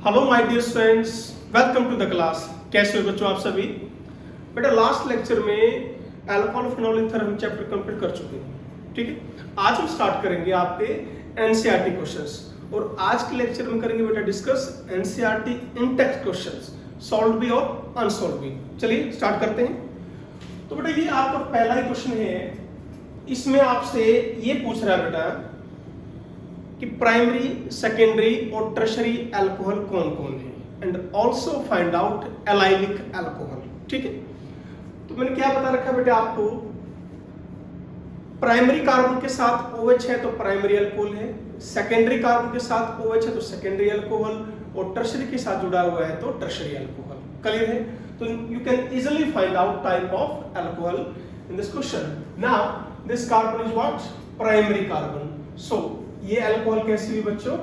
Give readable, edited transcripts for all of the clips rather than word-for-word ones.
Hello my dear students, welcome to the class. कैसे हो बच्चों आप सभी? बेटा लास्ट लेक्चर में अल्कोहल फिनोल ईथर हम चैप्टर कंप्लीट कर चुके हैं, ठीक है। आज हम स्टार्ट करेंगे आपके एनसीईआरटी क्वेश्चंस और आज के लेक्चर में करेंगे बेटा डिस्कस एनसीईआरटी इन टेक्स्ट क्वेश्चंस, सॉल्व भी और अनसॉल्व भी। चलिए स्टार्ट करते हैं। तो बेटा ये आपका पहला ही क्वेश्चन है, इसमें आपसे ये पूछ रहा है बेटा कि प्राइमरी, सेकेंडरी और टर्शरी अल्कोहल कौन कौन है and also find out allylic alcohol, ठीक है। तो मैंने क्या बता रखा है बेटा आपको, प्राइमरी कार्बन के साथ OH है तो प्राइमरी अल्कोहल है, सेकेंडरी कार्बन के साथ OH है तो सेकेंडरी अल्कोहल और टर्शरी के साथ जुड़ा हुआ है तो टर्शरी अल्कोहल। क्लियर है? तो you can easily find out type of alcohol in this question. Now this carbon is what? Primary carbon. So ये अल्कोहल कैसी हुई बच्चों?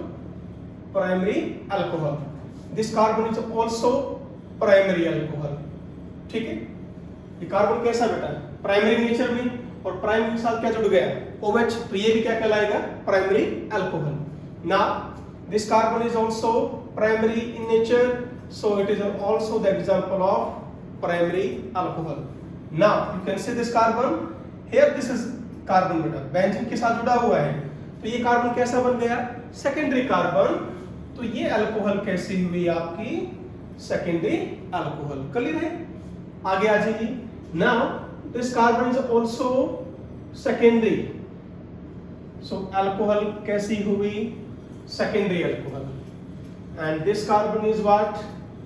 Primary alcohol. This carbon is also primary alcohol, ठीक है। ये carbon कैसा बेटा? प्राइमरी नेचर में, और प्राइमरी के साथ क्या जुड़ गया? OH, तो ये भी क्या कहलाएगा? Primary alcohol. Now this carbon is also primary in nature, so it is also the example of primary alcohol. Now you can see this carbon here, this is carbon बेटा बेंजीन के साथ जुड़ा हुआ है, तो ये कार्बन कैसा बन गया? Secondary carbon. तो ये अल्कोहल कैसी हुई आपकी? Secondary alcohol. क्लियर है? आगे आ जाइए। Now this carbon is also secondary, so alcohol कैसी हुई? Secondary alcohol. And this carbon is what?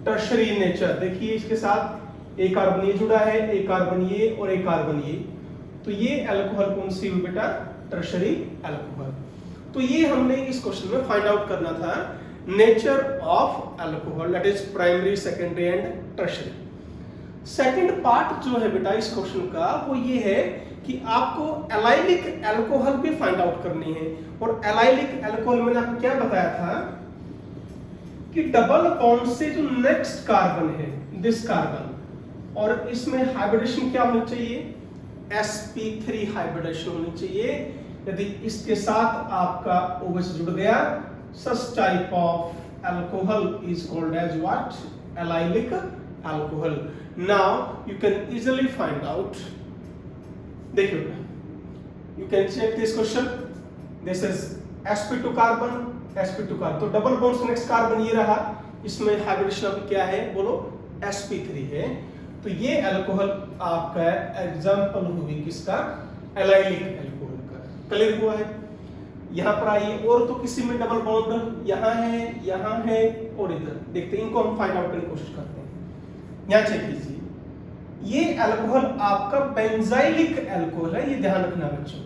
Tertiary in nature. देखिए इसके साथ एक कार्बन ये जुड़ा है, एक कार्बन ये और एक कार्बन ये, तो ये अल्कोहल कौन सी हुई बेटा? Tertiary alcohol. तो ये हमने इस क्वेश्चन में फाइंड आउट करना था nature of alcohol, that is primary, secondary and tertiary. Second part जो है बेटा इस क्वेश्चन का वो ये है कि आपको एलाइलिक अल्कोहल भी फाइंड आउट करनी है। और एलाइलिक अल्कोहल मैंने आपको क्या बताया था कि डबल बॉन्ड से जो नेक्स्ट कार्बन है, दिस कार्बन, और इसमें हाइब्रिडेशन क्या होनी चाहिए? sp3 हाइब्रिडेशन होनी चाहिए। यदि इसके साथ आपका OH जुड़ गया, such type of alcohol is called as what? Allylic alcohol. Now you can easily find out. देखिए, you can check this question. This is sp2 carbon, sp2 carbon, तो डबल बॉन्ड से नेक्स्ट कार्बन ये रहा, इसमें hybridisation अब क्या है बोलो? sp3 है। तो ये अल्कोहल आपका एग्जाम्पल हुई किसका? एलाइलिक अल्कोहल का। क्लियर हुआ है? यहाँ पर आइए, और तो किसी में डबल बॉन्ड यहाँ है और इधर, देखते हैं इनको हम फाइंड आउट करने की कोशिश करते हैं। यहाँ चेक कीजिए, ये अल्कोहल आपका बेंजाइलिक अल्कोहल है, ये ध्यान रखना बच्चों।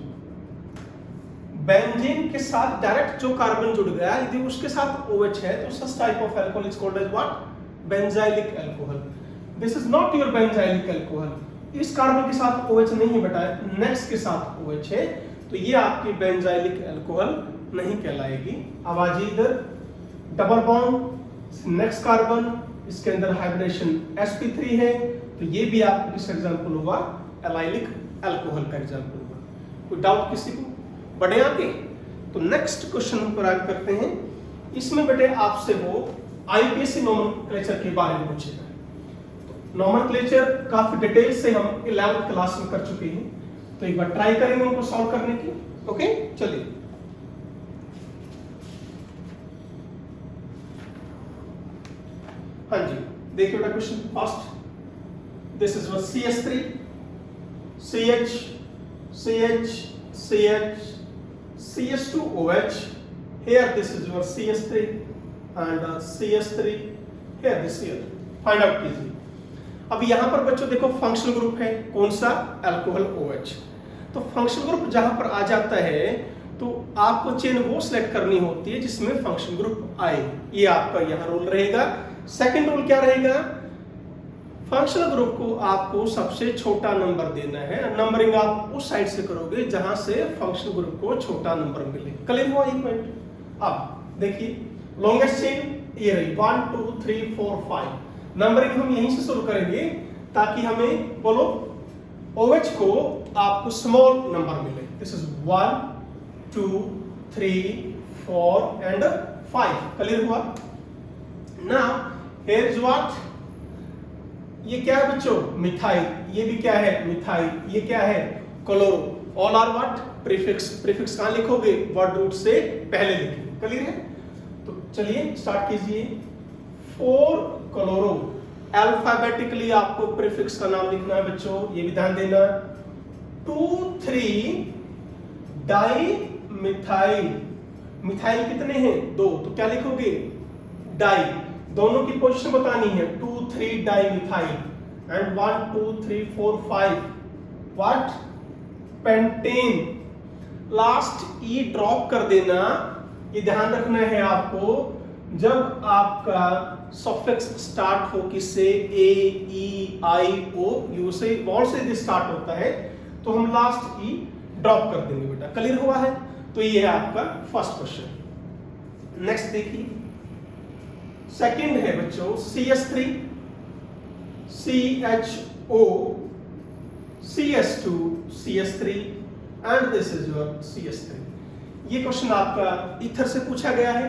बेंजीन के साथ डायरेक्ट जो कार्बन जुड़ गया, यदि उसके साथ OH है तो such type of alcohol is called as what? Benzylic alcohol. This is not your benzylic alcohol. इस कार्बन के साथ OH नहीं है बेटा, नेक्स्ट के साथ OH है, तो ये आपकी बेंजाइलिक अल्कोहल नहीं कहलाएगी। अब आ जाइए इधर, डबल बॉन्ड नेक्स्ट कार्बन, इसके अंदर हाइब्रिडेशन sp3 है, तो ये भी आपको किस एग्जांपल हुआ? एलाइलिक अल्कोहल का एग्जांपल हुआ। कोई डाउट किसी को? बढ़े आगे, तो नेक्स्ट क्वेश्चन पर आगे करते हैं। इसमें बेटे आपसे वो IUPAC नोमेनक्लेचर के बारे में पूछेगा। नोमेनक्लेचर काफी डिटेल से हम 11th क्लास में कर चुके हैं, तो एक बार ट्राई करेंगे उनको सॉल्व करने की। ओके, चलिए। हाँ जी, देखिए बेटा question first, this is what? CH3, CH, CH, CH, CH2OH, here this is your CH3 and CH3, here this here, find out कीजिए। अब यहाँ पर बच्चों देखो फंक्शनल ग्रुप है, कौन सा? Alcohol OH। तो फंक्शनल ग्रुप जहां पर आ जाता है तो आपको चेन वो सिलेक्ट करनी होती है जिसमें फंक्शनल ग्रुप आए, ये आपका यहाँ रूल रहेगा। सेकंड रूल क्या रहेगा? फंक्शनल ग्रुप को आपको सबसे छोटा नंबर देना है, नंबरिंग आप उस साइड से करोगे जहां से फंक्शनल ग्रुप को छोटा नंबर मिले। क्लियर हुआ ये पॉइंट? अब देखिए लॉन्गेस्ट चेन ये रही 1 2 3 4 5, नंबरिंग हम यहीं से शुरू करेंगे ताकि हमें बोलो OH को आपको स्मॉल नंबर मिले। This is 1 2 3 4 and 5। क्लियर हुआ? नाउ हियर इज व्हाट, ये क्या है बच्चों, मिथाइल, ये भी क्या है मिथाइल, ये क्या है chloro, all are what prefix. Prefix कहां लिखोगे, वर्ड रूट से पहले लिखोगे, क्लियर है। तो चलिए स्टार्ट कीजिए। 4 क्लोरो, अल्फाबेटिकली आपको प्रीफिक्स का नाम लिखना है बच्चों, ये भी ध्यान देना। 2,3 डाई मिथाइल, मिथाइल कितने हैं 2, तो क्या लिखोगे डाई, दोनों की पोजीशन बतानी है, 2,3 di methyl and 1 2 3 4 5 what pentane. Last E drop कर देना, ये ध्यान रखना है आपको, जब आपका सफिक्स स्टार्ट हो किससे, ए ई आई ओ यू से, वॉल से स्टार्ट होता है, तो हम लास्ट ई ड्रॉप कर देंगे बेटा, क्लियर हुआ है। तो ये है आपका फर्स्ट क्वेश्चन। नेक्स्ट देखिए, सेकंड है बच्चों CS3 CHO CS2 CS3 and this is your CS3। ये क्वेश्चन आपका ईथर से पूछा गया है।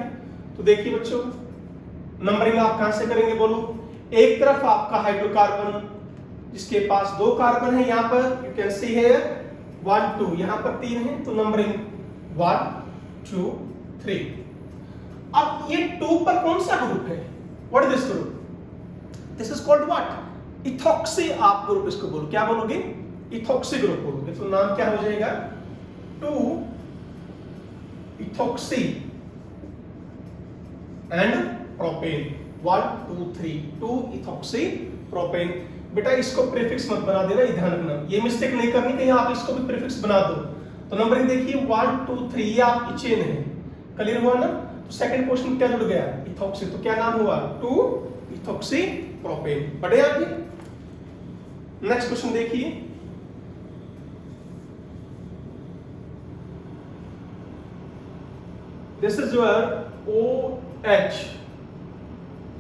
तो देखिए बच्चों, नंबरिंग आप कहां से करेंगे बोलो। एक तरफ आपका हाइड्रोकार्बन जिसके पास 2 कार्बन है, यहां पर यू कैन सी हियर 1 2, यहां पर 3 है, तो नंबरिंग 1 2 3। अब ये 2 पर कौन सा ग्रुप है, what is this group, this is called what ethoxy, आप ग्रुप इसको बोलो, क्या बोलोगे इथॉक्सी ग्रुप बोलोगे। तो नाम क्या हो जाएगा 2 ethoxy and propane, 1 2 3 2 ethoxy propane. बेटा इसको प्रीफिक्स मत बना देना, ये ध्यान रखना, ये मिस्टेक नहीं करनी कहीं आप इसको भी प्रीफिक्स बना दो। तो नंबरिंग देखिए 1 2 3, ये आपकी चेन है, क्लियर हुआ ना। तो सेकंड क्वेश्चन क्या जुड़ गया इथॉक्सी, तो क्या नाम हुआ 2 इथॉक्सी प्रोपेन। बढ़े आगे, नेक्स्ट क्वेश्चन देखिए, this is your OH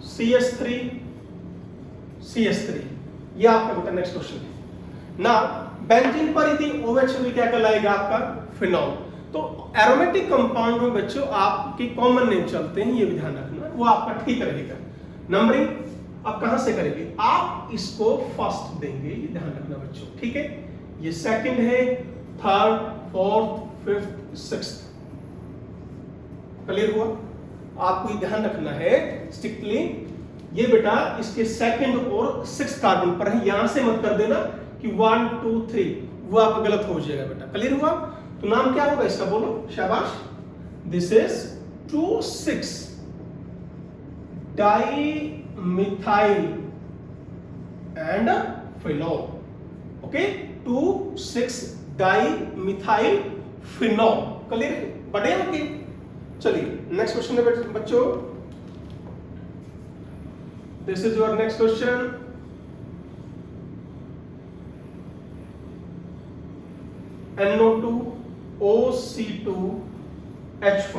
CS3 CS3, ये आपका बेटा नेक्स्ट क्वेश्चन है ना। बेंजीन पर यदि OH भी क्या कहलाएगा आपका फिनॉल। तो एरोमेटिक कंपाउंड में बच्चों आपके कॉमन नेम चलते हैं, ये भी ध्यान रखना, वो आपका ठीक रहेगा। नंबरिंग आप कहां से करेंगे, आप इसको फर्स्ट देंगे, ये ध्यान रखना बच्चों, ठीक है। ये सेकंड है, third, fourth, fifth, sixth, clear हुआ। आपको ये ध्यान रखना है स्ट्रिक्टली, ये बेटा इसके सेकंड और 6 कार्बन पर है, यहां से मत कर देना कि 1 2 3, वो आपका गलत हो जाएगा बेटा, क्लियर हुआ। तो नाम क्या होगा इसका बोलो, शाबाश, this is 2,6 di methyl and phenol, okay 2,6 di methyl phenol, clear है। बढ़े आगे, चलिए नेक्स्ट क्वेश्चन है बच्चों, this is your next question. NO2 OC2 H5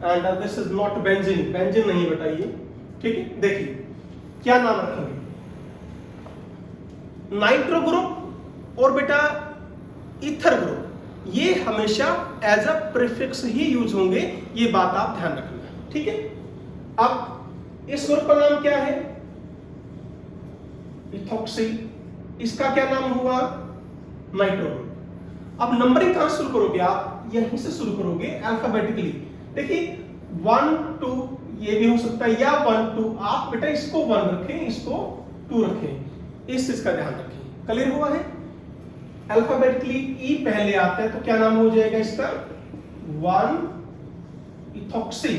and this is not benzene, benzene नहीं बेटा ये, ठीक है। देखिए क्या नाम रखेंगे, नाइट्रो ग्रुप और बेटा ईथर ग्रुप, ये हमेशा एज अ प्रीफिक्स ही यूज होंगे, ये बात आप ध्यान रखना, ठीक है। अब इस ग्रुप का नाम क्या है इथॉक्सी, इसका क्या नाम हुआ नाइट्रो ग्रुप। अब नंबरिंग कहां शुरू करोगे, आप यहीं से शुरू करोगे अल्फाबेटिकली। देखिए 1 2 ये भी हो सकता है, या 1 2, आप बेटा इसको 1 रखें, इसको 2 रखें, इस चीज का ध्यान रखें, क्लियर हुआ है। अल्फाबेटिकली ई पहले आता है, तो क्या नाम हो जाएगा इसका 1 इथॉक्सी,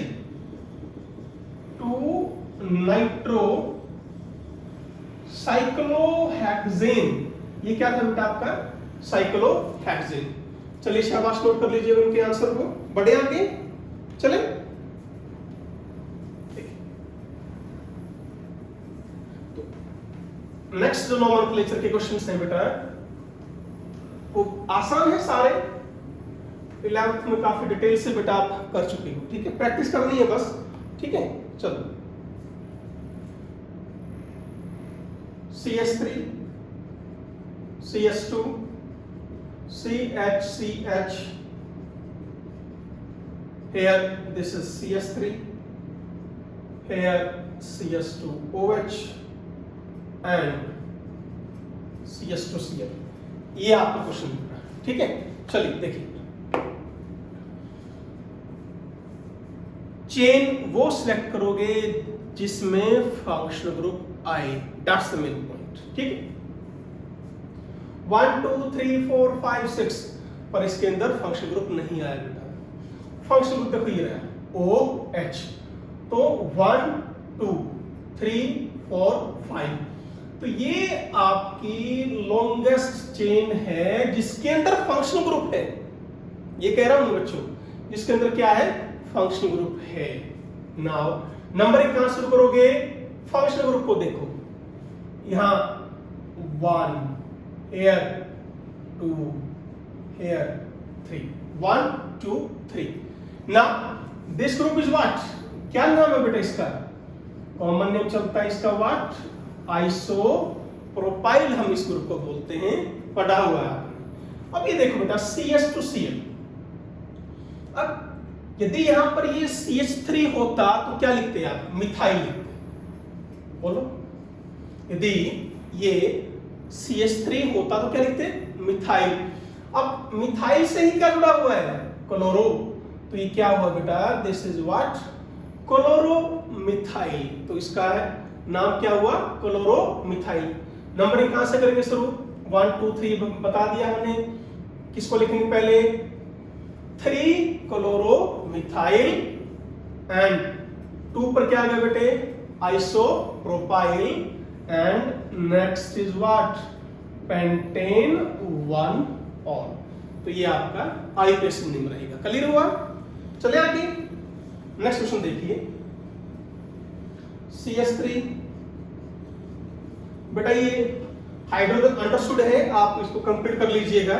2 नाइट्रो साइक्लोहेक्सेन, ये क्या था बेटा आपका साइक्लोहेक्सेन। चलिए शाबाश, नोट कर लीजिए उनके आंसर को, बढ़े आगे चले। तो नेक्स्ट जो नोमेनक्लेचर के क्वेश्चंस हैं बेटा, वो आसान है सारे, 11th में काफी डिटेल से बेटा आप कर चुके हो, ठीक है, प्रैक्टिस करनी है बस, ठीक है। चलो CS3 CS2 CH here this is CS3, here CH2OH and CH2Cl। ये आपका क्वेश्चन है, ठीक है। चलिए देखिए, चेन वो सिलेक्ट करोगे जिसमें फंक्शनल ग्रुप आए, दैट्स द मेन पॉइंट, ठीक है। 1 2 3 4 5 6 पर इसके अंदर फंक्शनल ग्रुप नहीं आया बेटा। फंक्शनल ग्रुप देखो ये रहा OH, तो 1 2 3 4 5, तो ये आपकी लॉन्गेस्ट चेन है जिसके अंदर फंक्शनल ग्रुप है। ये कह रहा हूं बच्चों, जिसके अंदर क्या है, फंक्शनल ग्रुप है। नाउ नंबरिंग कहां शुरू करोगे, फंक्शनल ग्रुप को देखो, यहां 1 here 2 here 3 1 2 3। Now this group is what, क्या नाम है बेटा इसका, कॉमन नेम चलता है इसका व्हाट, आइसोप्रोपाइल हम इस ग्रुप को बोलते हैं, पढ़ा हुआ है आपने। अब ये देखो बेटा CH2Cl, अब यदि यहां पर ये CH3 होता तो क्या लिखते आप, मिथाइल लिखते, बोलो। यदि ये CH3 होता तो क्या लिखते, मिथाइल। अब मिथाइल से ही क्या जुड़ा हुआ है, क्लोरो, तो ये क्या हुआ बेटा, दिस इज व्हाट, क्लोरोमिथाइल। तो इसका है नाम क्या हुआ, क्लोरोमिथाइल। नंबरिंग कहां से करेंगे शुरू, 1 2 3 बता दिया हमने। किसको लिखेंगे पहले, 3 क्लोरोमिथाइल एंड 2 पर क्या आ गया बेटे, isopropyl and next is what, pentane 1 all. तो ये आपका आईपीएस नेम रहेगा। क्लियर हुआ, चले आगे नेक्स्ट क्वेश्चन देखिए। CH3 बेटा ये हाइड्रोजन अंडरस्टूड है, आप इसको कंप्लीट कर लीजिएगा,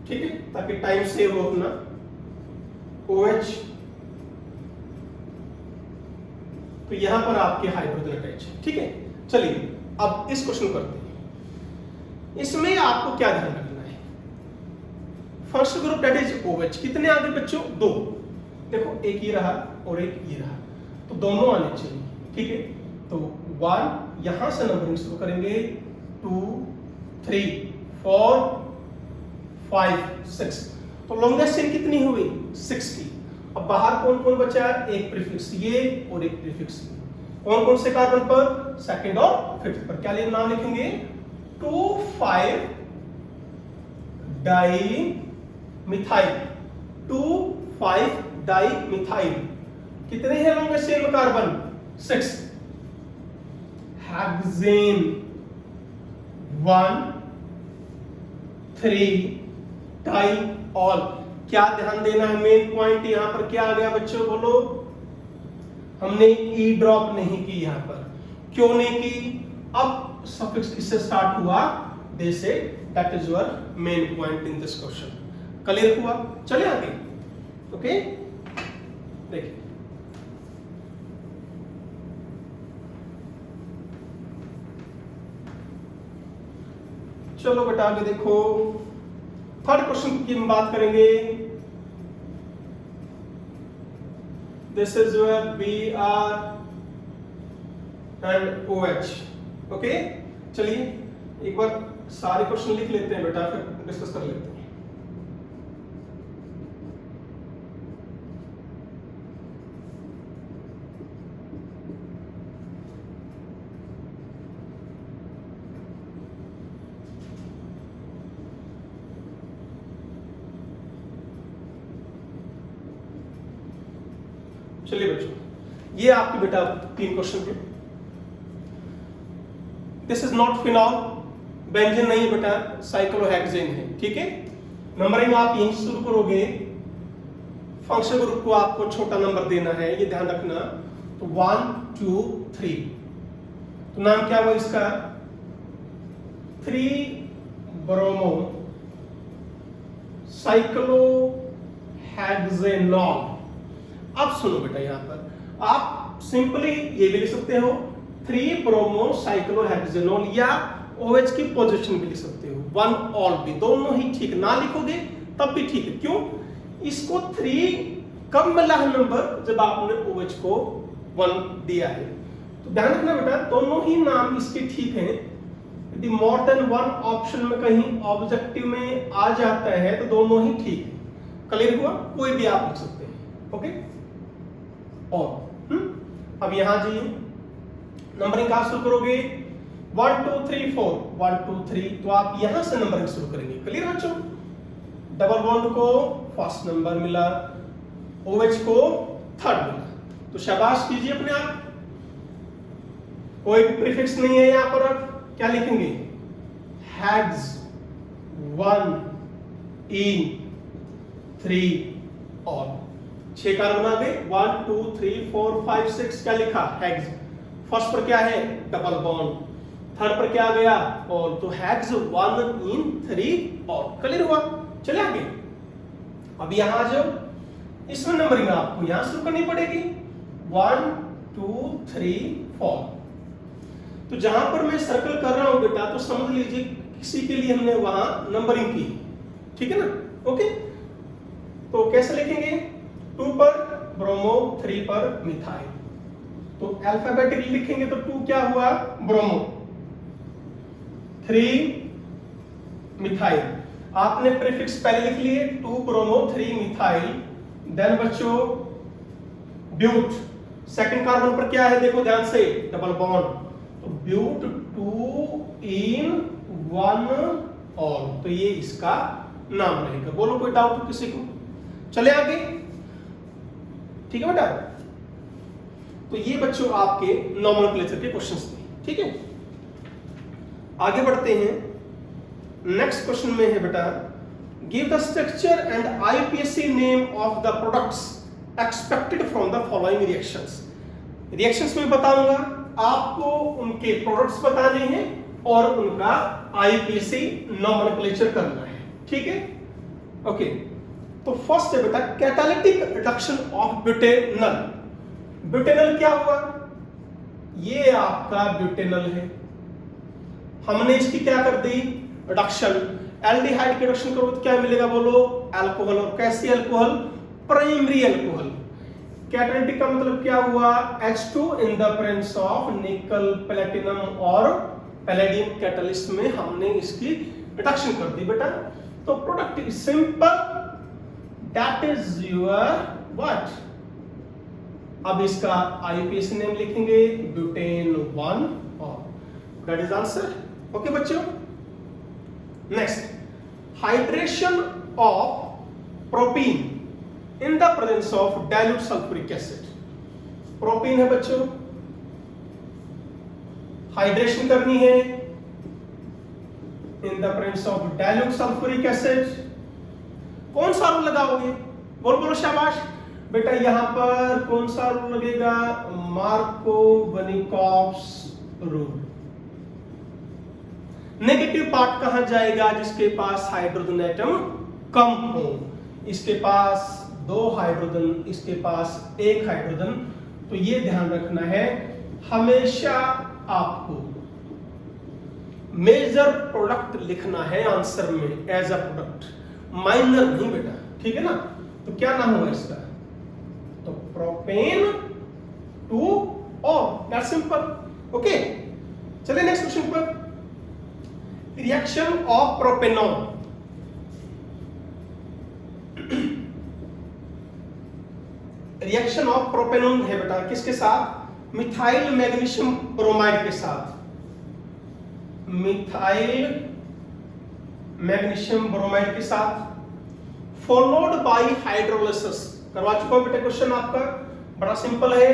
ठीक है, ताकि टाइम सेव हो अपना। OH, तो यहां पर आपके हाइड्रोजन अटैच है, ठीक है। चलिए अब इस क्वेश्चन करते हैं। इसमें आपको क्या ध्यान रखना है, first group that is OH, कितने आगे बच्चों, 2। देखो एक ये रहा और एक ये रहा, तो दोनों आने चाहिए, ठीक है। तो 1 यहां से नंबरिंग शुरू करेंगे, 2 3 4 5 6, तो लॉन्गेस्ट चेन कितनी हुई, 6 की। अब बाहर कौन कौन बचा, एक प्रीफिक्स ये और एक प्रीफिक्स ये। कौन कौन से कार्बन पर, सेकंड और फिफ्थ पर, क्या नाम लिखेंगे, 2,5 डाई मिथाइल, 2,5 डाई मिथाइल। कितने हैं लॉन्गेस्ट चेन में कार्बन, 6। Hexane 1 3 di ol. क्या ध्यान देना है, मेन पॉइंट यहां पर क्या आ गया बच्चों, बोलो। हमने ई ड्रॉप नहीं की यहां पर, क्यों नहीं की, अब सफिक्स किससे स्टार्ट हुआ, दे से, that is your main point in this question. Clear हुआ, चले आगे, ओके। देखिए चलो बेटा आगे देखो, थर्ड क्वेश्चन की हम बात करेंगे। This is your Br and OH, okay. चलिए एक बार सारे क्वेश्चन लिख लेते हैं बेटा, फिर डिस्कस कर लेते हैं। चलिए बच्चों, ये आपके बेटा 3 क्वेश्चन थे। This is not phenol, benzene नहीं बेटा, साइक्लोहेक्सेन है, ठीक है। नंबरिंग आप यहीं शुरू करोगे, फंक्शन ग्रुप को आपको छोटा नंबर देना है, ये ध्यान रखना। तो 1 2 3, तो नाम क्या हुआ इसका, 3 ब्रोमो साइक्लोहेक्सेनॉल। अब सुनो बेटा, यहां पर आप सिंपली ये भी लिख सकते हो 3 ब्रोमो साइक्लोहेक्सेनॉल, या OH की पोजीशन भी लिख सकते हो, 1 ऑल भी, दोनों ही ठीक। ना लिखोगे तब भी ठीक है, क्यों, इसको 3 कब मिला है नंबर, जब आपने OH को 1 दिया है। तो ध्यान रखना बेटा, दोनों ही नाम इसके ठीक हैं। यदि मोर देन 1 ऑप्शन में कहीं ऑब्जेक्टिव में आ जाता है तो दोनों ही ठीक है। क्लियर हुआ? कोई भी आप लिख सकते हैं। ओके, और अब यहां जाइए, नंबरिंग कहां शुरू करोगे? 1 2 3 4 1 2 3, तो आप यहां से नंबरिंग शुरू करेंगे। क्लियर बच्चों? डबल बॉन्ड को फर्स्ट नंबर मिला, OH को थर्ड मिला, तो शाबाश कीजिए अपने आप। कोई प्रीफिक्स नहीं है यहां पर, अब क्या लिखेंगे? हैग्स 1 इन 3 और 6 कार्बन आ गए। 1 2 3 4 5 6 क्या लिखा? हैग्स। फर्स्ट पर क्या है? Double bond. थर्ड पर क्या आ गया? और, तो हैग्स 1 इन 3 और। क्लियर हुआ? चले आगे। अब यहां आ जाओ, इसमें नंबरिंग आपको यहां शुरू करनी पड़ेगी। 1 2 3 4। तो जहां पर मैं सर्कल कर रहा हूं बेटा, तो समझ लीजिए किसी के लिए हमने वहां नंबरिंग की, ठीक है ना? ओके, तो कैसे लिखेंगे? 2 पर ब्रोमो, 3 पर मिथाइल। तो अल्फाबेटिकली लिखेंगे तो 2 क्या हुआ? Bromo, 3 methyl. आपने प्रीफिक्स पहले लिख लिए, 2 ब्रोमो 3 मिथाइल। देन बच्चों ब्यूट, सेकंड कार्बन पर क्या है? देखो ध्यान से, डबल बॉन्ड, तो ब्यूट 2 इन 1 और, तो ये इसका नाम रहेगा। बोलो कोई डाउट किसी को? चले आगे, ठीक है बेटा? तो ये बच्चों आपके नॉमेनक्लेचर के क्वेश्चंस थे, ठीक है? आगे बढ़ते हैं। नेक्स्ट क्वेश्चन में है बेटा, give the structure and IUPAC name of the products expected from the following reactions. Reactions में बताऊंगा, आपको उनके प्रोडक्ट्स बताने हैं और उनका आईपीएसी नॉमेनक्लेचर करना है, ठीक है? ओके, तो फर्स्ट है बेटा catalytic reduction of butanal. Butanal क्या हुआ? ये आपका ब्यूटेनल है, हमने इसकी क्या कर दी? रिडक्शन। एल्डिहाइड की रिडक्शन करो तो क्या मिलेगा? बोलो अल्कोहल। और कैसी अल्कोहल? Primary alcohol. कैटालिटिक का मतलब क्या हुआ? H2 in the presence of निकल, प्लेटिनम और पैलेडियम कैटलिस्ट में हमने इसकी रिडक्शन कर दी बेटा। तो product is simple, that is your what? अब इसका आईपीएसी नेम लिखेंगे ब्यूटेन 1 और, दैट इज आंसर। ओके बच्चों, next, hydration of propene in the presence of dilute sulphuric acid. Propene है बच्चों, हाइड्रेशन करनी है in the presence of dilute sulphuric acid. कौन सा रूल लगाओगे? बोलो बोलो शाबाश बेटा। यहां पर कौन सा रूल लगेगा? मार्कोव-वनिकॉव्स रूल। नेगेटिव पार्ट कहां जाएगा? जिसके पास हाइड्रोजन एटम कम हो। इसके पास 2 हाइड्रोजन, इसके पास 1 हाइड्रोजन। तो ये ध्यान रखना है, हमेशा आपको मेजर प्रोडक्ट लिखना है आंसर में एज अ प्रोडक्ट, माइनर नहीं बेटा, ठीक है ना? तो क्या नाम होगा इसका? तो प्रोपेन 2 और, दैट सिंपल। ओके, चलिए नेक्स्ट क्वेश्चन पर। Reaction of propanone. Reaction of propanone है बेटा किसके साथ? मिथाइल मैग्नीशियम ब्रोमाइड के साथ। मिथाइल मैग्नीशियम ब्रोमाइड के साथ, फॉलोड बाय हाइड्रोलिसिस। करवा चुका हूं बेटा क्वेश्चन आपका, बड़ा सिंपल है।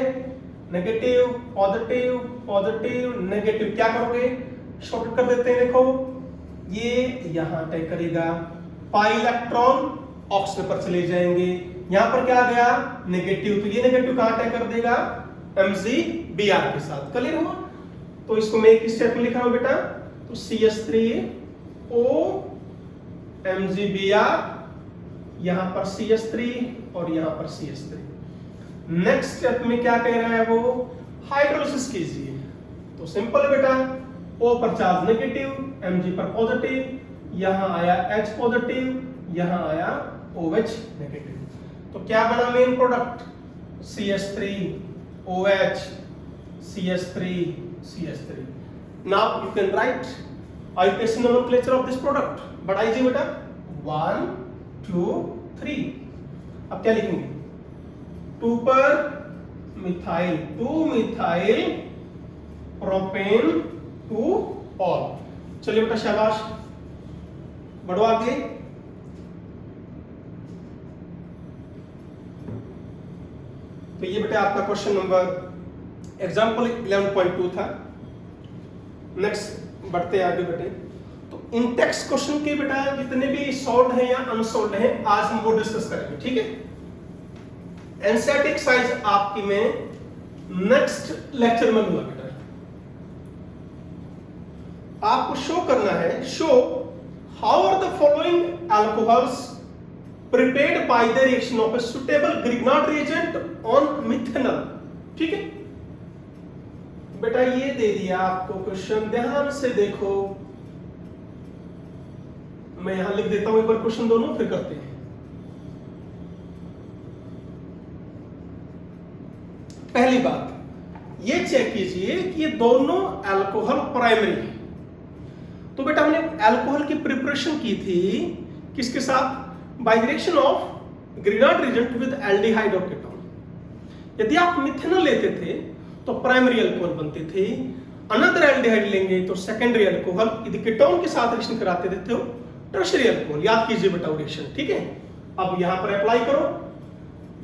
नेगेटिव पॉजिटिव पॉजिटिव नेगेटिव, क्या करोगे? शॉर्ट कर देते हैं। देखो ये यहां तय करेगा, पाई इलेक्ट्रॉन ऑक्सीजन पर चले जाएंगे। यहां पर क्या आ गया? नेगेटिव, तो ये नेगेटिव कहां तय कर देगा? MgBr के साथ। क्लियर हुआ? तो इसको मैं एक स्टेप में लिख रहा हूं बेटा, तो CH3O MgBr, यहां पर CH3 और यहां पर CH3। नेक्स्ट स्टेप में क्या कह रहा है वो? हाइड्रोलिसिस कीजिए। तो सिंपल है बेटा, O पर चार्ज नेगेटिव, Mg पर पॉजिटिव, यहां आया H पॉजिटिव, यहां आया OH नेगेटिव। तो क्या बना main product? CH3 OH, CH3, CH3. Now you can write IUPAC nomenclature of this product. बड़ा इजी बेटा, 1 2 3. अब क्या लिखेंगे? 2 पर मिथाइल, 2 मिथाइल प्रोपेन 2 ऑल. चलिए बेटा शाबाश, बढ़ो आगे. तो ये बेटा आपका क्वेश्चन नंबर एग्जाम्पल 11.2 था. नेक्स्ट बढ़ते हैं आगे बेटे. तो इन टेक्स्ट क्वेश्चन के बेटा जितने भी सॉल्व हैं या अनसॉल्व हैं आज हम वो डिस्कस करेंगे, ठीक है. एनसीईआरटी एक्सरसाइज आपकी में नेक्स्ट लेक्चर में लूंगा बेटा. आपको शो करना है, show how are the following alcohols prepared by the reaction of a suitable Grignard reagent on methanol. ठीक है बेटा, ये दे दिया आपको क्वेश्चन, ध्यान से देखो. मैं यहां लिख देता हूं एक बार क्वेश्चन दोनों, फिर करते हैं. पहली बात ये चेक कीजिए कि ये दोनों अल्कोहल प्राइमरी है. तो बेटा हमने अल्कोहल की प्रिपरेशन की थी किसके साथ? By direction of Grignard reagent with aldehyde और कीटोन. यदि आप मिथेनॉल लेते थे तो प्राइमरी अल्कोहल बनते थे. अनदर एल्डिहाइड लेंगे तो सेकेंडरी अल्कोहल. यदि कीटोन के साथ रिएक्शन कराते थे तो टर्शियरी अल्कोहल. याद कीजिए बेटा रिएक्शन, ठीक है. अब यहां पर अप्लाई करो.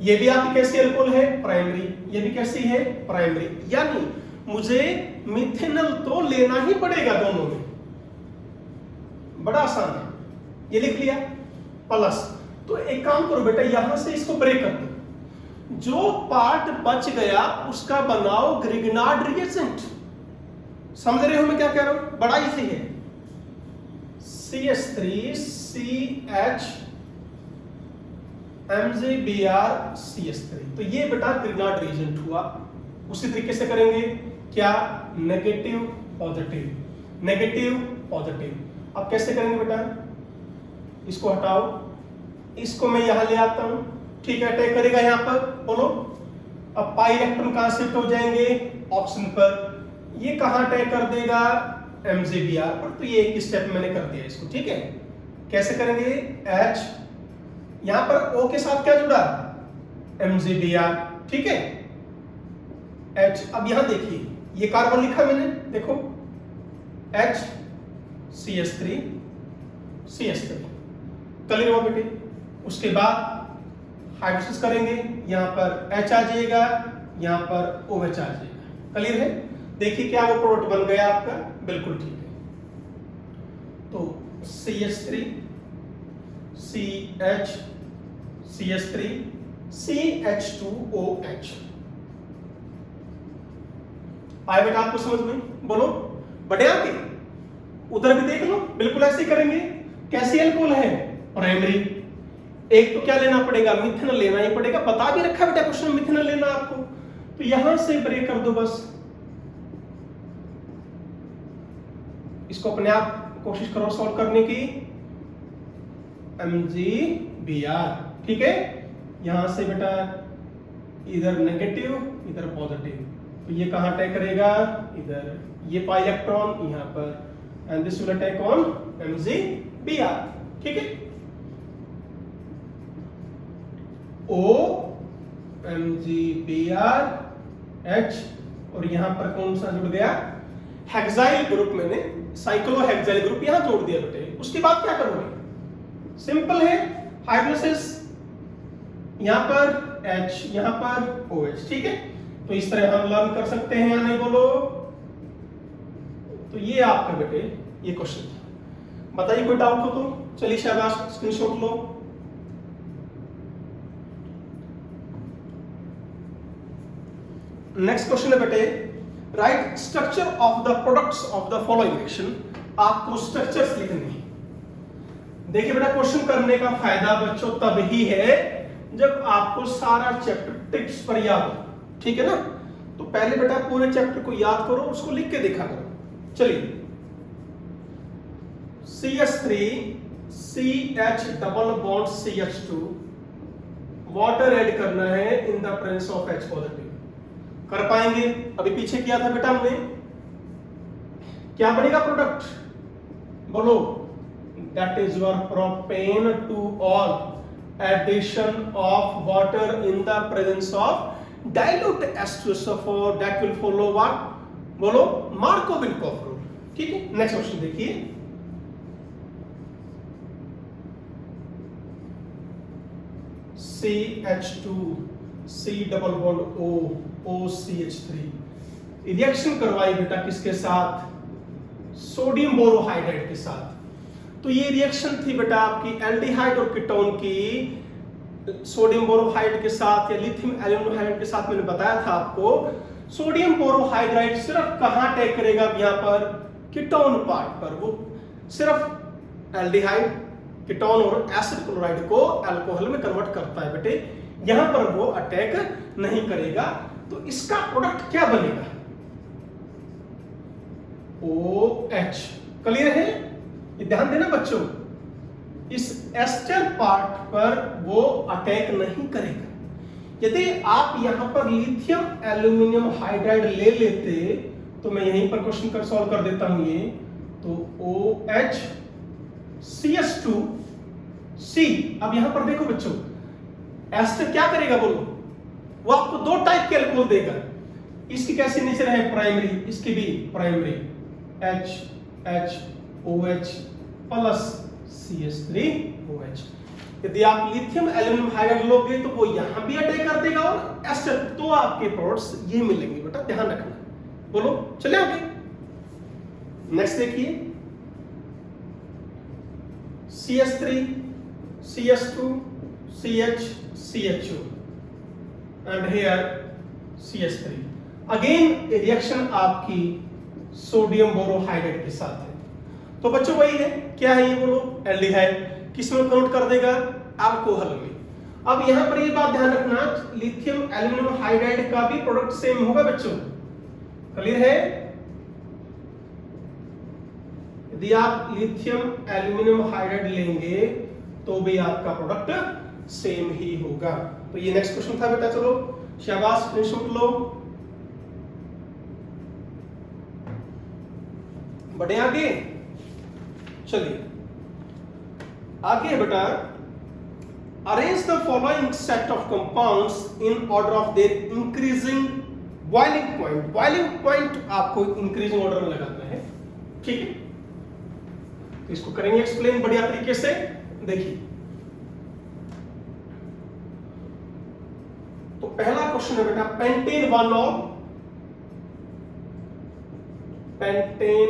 ये भी आपकी कैसी अल्कोहल है? प्राइमरी. ये भी कैसी है? प्राइमरी. यानी मुझे मिथेनॉल तो लेना ही पड़ेगा दोनों में. बड़ा आसान है, ये लिख लिया. प्लस तो एक काम करो बेटा, यहां से इसको ब्रेक कर दो. जो पार्ट बच गया उसका बनाओ ग्रिग्नार्ड रिएजेंट. समझ रहे हो मैं क्या कह रहा हूं? बड़ा इजी है. CH3 CH MgBr CH3. तो ये बेटा ग्रिग्नार्ड रिएजेंट हुआ. उसी तरीके से करेंगे क्या? Negative positive, negative positive. अब कैसे करेंगे बेटा? इसको हटाओ, इसको मैं यहां ले आता हूं, ठीक है. अटैक करेगा यहां पर, बोलो. अब पाई इलेक्ट्रॉन कहां शिफ्ट हो जाएंगे? ऑप्शन पर. ये कहां अटैक कर देगा? MgBr पर. तो ये एक स्टेप मैंने कर दिया इसको, ठीक है. कैसे करेंगे? H यहां पर O के साथ क्या जुड़ा? MgBr, ठीक है. H. अब यहां देखिए ये कार्बन लिखा मैंने, देखो H CH3 CH3. क्लियर हुआ बेटे? उसके बाद हाइड्रोलिसिस करेंगे, यहां पर H आ जाएगा, यहां पर OH आ जाएगा. क्लियर है? देखिए क्या वो प्रोडक्ट बन गया आपका? बिल्कुल ठीक है. तो CH3 CH CH3 CH2OH. आए बेटा आपको समझ में? बोलो. बढ़िया के उधर भी देख लो, बिल्कुल ऐसे ही करेंगे. कैसी अल्कोहल है? प्राइमरी. एक तो क्या लेना पड़ेगा? मिथेनॉल लेना ही पड़ेगा. बता भी रखा बेटा क्वेश्चन मिथेनॉल लेना आपको. तो यहां से ब्रेक कर दो बस. इसको अपने आप कोशिश करो सॉल्व करने की. MgBr, ठीक है. यहां से बेटा इधर नेगेटिव इधर पॉजिटिव. तो ये कहां अटैक करेगा? इधर. ये पाई इलेक्ट्रॉन यहां पर, and this will attack on MgBr, ठीक है. O MgBr H और यहां पर कौन सा जुड़ गया? Hexyl group. मैंने साइक्लोहेक्साइल ग्रुप यहां जोड़ दिया बेटे. उसके बाद क्या करोगे? सिंपल है. हाइड्रोलिसिस, यहां पर H यहां पर OH, ठीक है. तो इस तरह हम लर्न कर सकते हैं या नहीं, बोलो. तो ये आपका बेटे ये क्वेश्चन था. बताइए कोई डाउट हो तो. चलिए शाबाश, स्क्रीनशॉट लो. नेक्स्ट क्वेश्चन है बेटे, right structure of the products of the following reaction. आपको स्ट्रक्चर्स लिखने हैं. देखिए बेटा क्वेश्चन करने का फायदा बच्चों तब ही है जब आपको सारा चैप्टर टिप्स पर याद हो, ठीक है ना. तो पहले बेटा पूरे चैप्टर को याद करो, उसको लिख के देखा करो. चलिए CH3 CH double bond CH2 water add करना है in the presence of H positive. कर पाएंगे? अभी पीछे किया था बेटा हमने, क्या बनेगा प्रोडक्ट? बोलो, that is your propane two all addition of water in the presence of dilute H2SO4 that will follow what? बोलो, Markov-Ilkov rule। ठीक है, नेक्स्ट क्वेश्चन देखिए। CH2 C double bond O OCH3 reaction करवाई बेटा किसके साथ? Sodium borohydride के साथ। तो ये रिएक्शन थी बेटा आपकी एल्डिहाइड और कीटोन की सोडियम बोरोहाइड के साथ या लिथियम एल्यूमिनियम हाइड्राइड के साथ। मैंने बताया था आपको सोडियम बोरोहाइड्राइड सिर्फ कहां अटैक करेगा? यहां पर कीटोन पार्ट पर। वो सिर्फ एल्डिहाइड, कीटोन और एसिड क्लोराइड को अल्कोहल में कन्वर्ट करता है बेटे, यहां पर वो अटैक नहीं करेगा। तो इसका प्रोडक्ट क्या बनेगा? OH। क्लियर है? ये ध्यान देना बच्चों, इस एस्टर पार्ट पर वो अटैक नहीं करेगा। यदि आप यहां पर लिथियम एल्यूमिनियम हाइड्राइड ले लेते, तो मैं यहीं पर क्वेश्चन कर सॉल्व कर देता हूं ये, तो OH CS2C। अब यहां पर देखो बच्चों, एस्टर क्या करेगा बोलो? वो आपको दो टाइप के अल्कोहल देगा। इसकी कैसी नेचर है? प्राइमरी, इसकी भी प्राइमरी, HOH प्लस CS3OH। यदि आप लिथियम एल्यूमिनियम हाइड्राइड लोगे तो वो यहां भी अटैक कर देगा और एस्टर, तो आपके प्रोडक्ट्स ये मिलेंगे बेटा, ध्यान रखना। बोलो, चले आगे। नेक्स्ट देखिए, CS3 CS2 CH CHO and here CS3। Again reaction आपकी सोडियम बोरोहाइड्राइड के साथ है। तो बच्चों वही है, क्या है ये बोलो? एल्डिहाइड। किस में कन्वर्ट कर देगा? अल्कोहल में। अब यहां पर ये बात ध्यान रखना, लिथियम एल्यूमिनियम हाइड्राइड का भी प्रोडक्ट सेम होगा बच्चों। क्लियर है? यदि आप लिथियम एल्यूमिनियम हाइड्राइड लेंगे तो भी आपका प्रोडक्ट सेम ही होगा। तो ये नेक्स्ट क्वेश्चन था बेटा, चलो शाबाश, स्क्रीनशॉट लो। बढ़े आगे, चलिए आगे बेटा। Arrange the following set of compounds in order of their increasing boiling point. Boiling point आपको इंक्रीजिंग ऑर्डर में लगाना है, ठीक है? तो इसको करेंगे एक्सप्लेन बढ़िया तरीके से। देखिए, तो पहला क्वेश्चन है बेटा, पेंटेन 1-ऑल, पेंटेन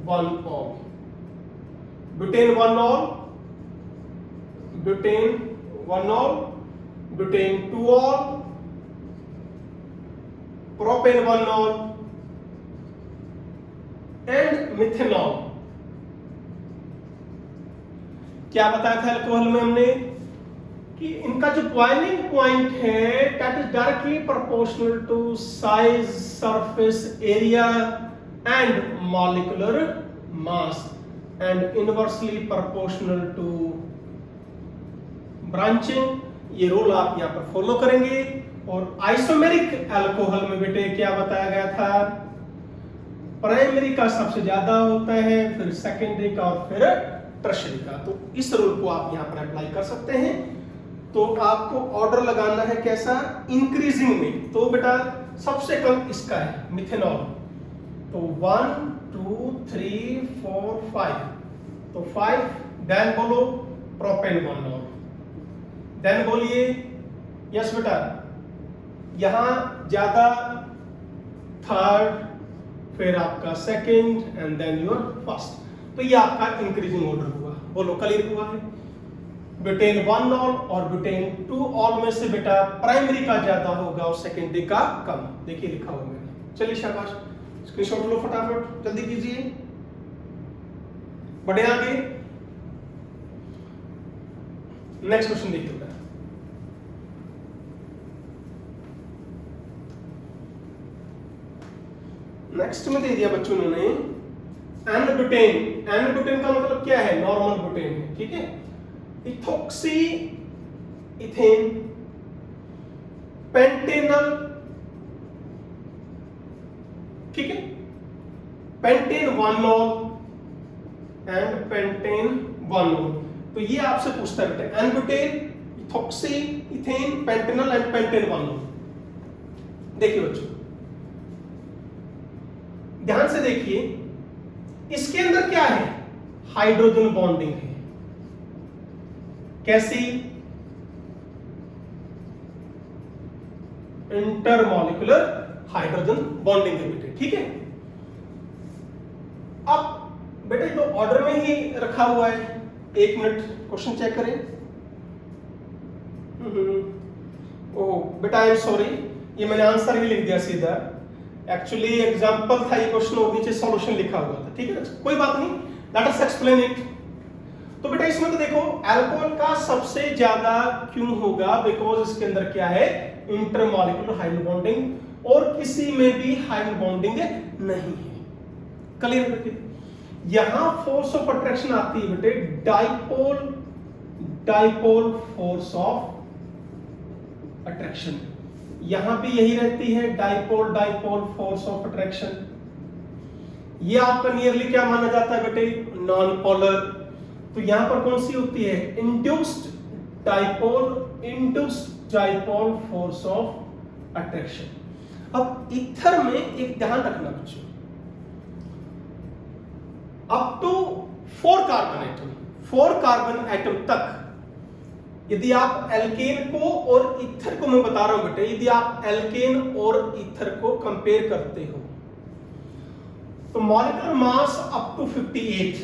1-ऑल, ब्यूटेन 1-ऑल, ब्यूटेन 1-ऑल, ब्यूटेन 2-ऑल, प्रोपेन 1-ऑल एंड मिथेनॉल। क्या बताया था अल्कोहल में हमने कि इनका जो बॉइलिंग पॉइंट है that is directly proportional to size, surface area and molecular mass and inversely proportional to branching. ये रूल आप यहां पर फॉलो करेंगे। और आइसोमेरिक अल्कोहल में बेटे क्या बताया गया था? प्राइमरी का सबसे ज्यादा होता है, फिर सेकेंडरी का और फिर टर्शियरी का। तो इस रूल को आप यहां पर अप्लाई कर सकते हैं। तो आपको ऑर्डर लगाना है कैसा? इंक्रीजिंग में। तो बेटा सबसे कम इसका है मिथेनॉल, तो 1 2 3 4 5, तो 5। देन बोलो प्रोपेन 1-ऑल, देन बोलिए यस बेटा, यहां ज्यादा थर्ड, फिर आपका second and then your first. तो ये आपका इंक्रीजिंग ऑर्डर हुआ। बोलो क्लियर हुआ है? ब्यूटेन 1-ऑल और ब्यूटेन 2-ऑल में से बेटा प्राइमरी का ज्यादा होगा और सेकेंडरी का कम। देखिए लिखा हुआ मैंने। चलिए शाबाश, स्क्रीनशॉट लो फटाफट, जल्दी कीजिए। बढ़े आगे, नेक्स्ट क्वेश्चन देखिए बेटा। नेक्स्ट में दे दिया बच्चों ने एन-ब्यूटेन। एन-ब्यूटेन का मतलब क्या है? नॉर्मल ब्यूटेन है, ठीक है? इथोक्सी इथेन, पेंटेनल ठीक है, पेंटेन 1 एंड पेंटेन 1। तो ये आपसे पूछता है बेटा N-butane, ethoxy, ethane, pentanol and pentane 1। देखिए बच्चों ध्यान से देखिए, इसके अंदर क्या है, हाइड्रोजन बॉन्डिंग है। कैसी, इंटरमॉलिक्यूलर हाइड्रोजन बॉन्डिंग है बेटे, ठीक है। अब बेटे जो ऑर्डर में ही रखा हुआ है, 1 मिनट क्वेश्चन चेक करें। ओह बेटा आई एम सॉरी, ये मैंने आंसर ही लिख दिया सीधा, एक्चुअली एग्जांपल था ये क्वेश्चन और नीचे सॉल्यूशन लिखा हुआ था, ठीक है, कोई बात नहीं, लेट अस एक्सप्लेन इट। तो बेटा इसमें तो देखो अल्कोहल का सबसे ज्यादा क्यों होगा, बिकॉज इसके अंदर क्या है, इंटरमॉलिक्यूलर हाइड्रोजन बॉन्डिंग, और किसी में भी हाइड्रोजन बॉन्डिंग नहीं है। क्लियर बेटे, यहां फोर्स ऑफ अट्रैक्शन आती है बेटे डाइपोल फोर्स ऑफ अट्रैक्शन, यहां भी यही रहती है डाइपोल फोर्स ऑफ अट्रैक्शन। ये आपका नियरली क्या माना जाता है बेटे, नॉन पोलर। तो यहां पर कौन सी होती है, induced dipole force of attraction. अब ईथर में एक ध्यान रखना बच्चों, अप टू 4 कार्बन एटम तक यदि आप एल्केन को और ईथर को, मैं बता रहा हूं बेटे, यदि आप एल्केन और ईथर को कंपेयर करते हो तो मॉलिक्यूलर मास अप टू 58,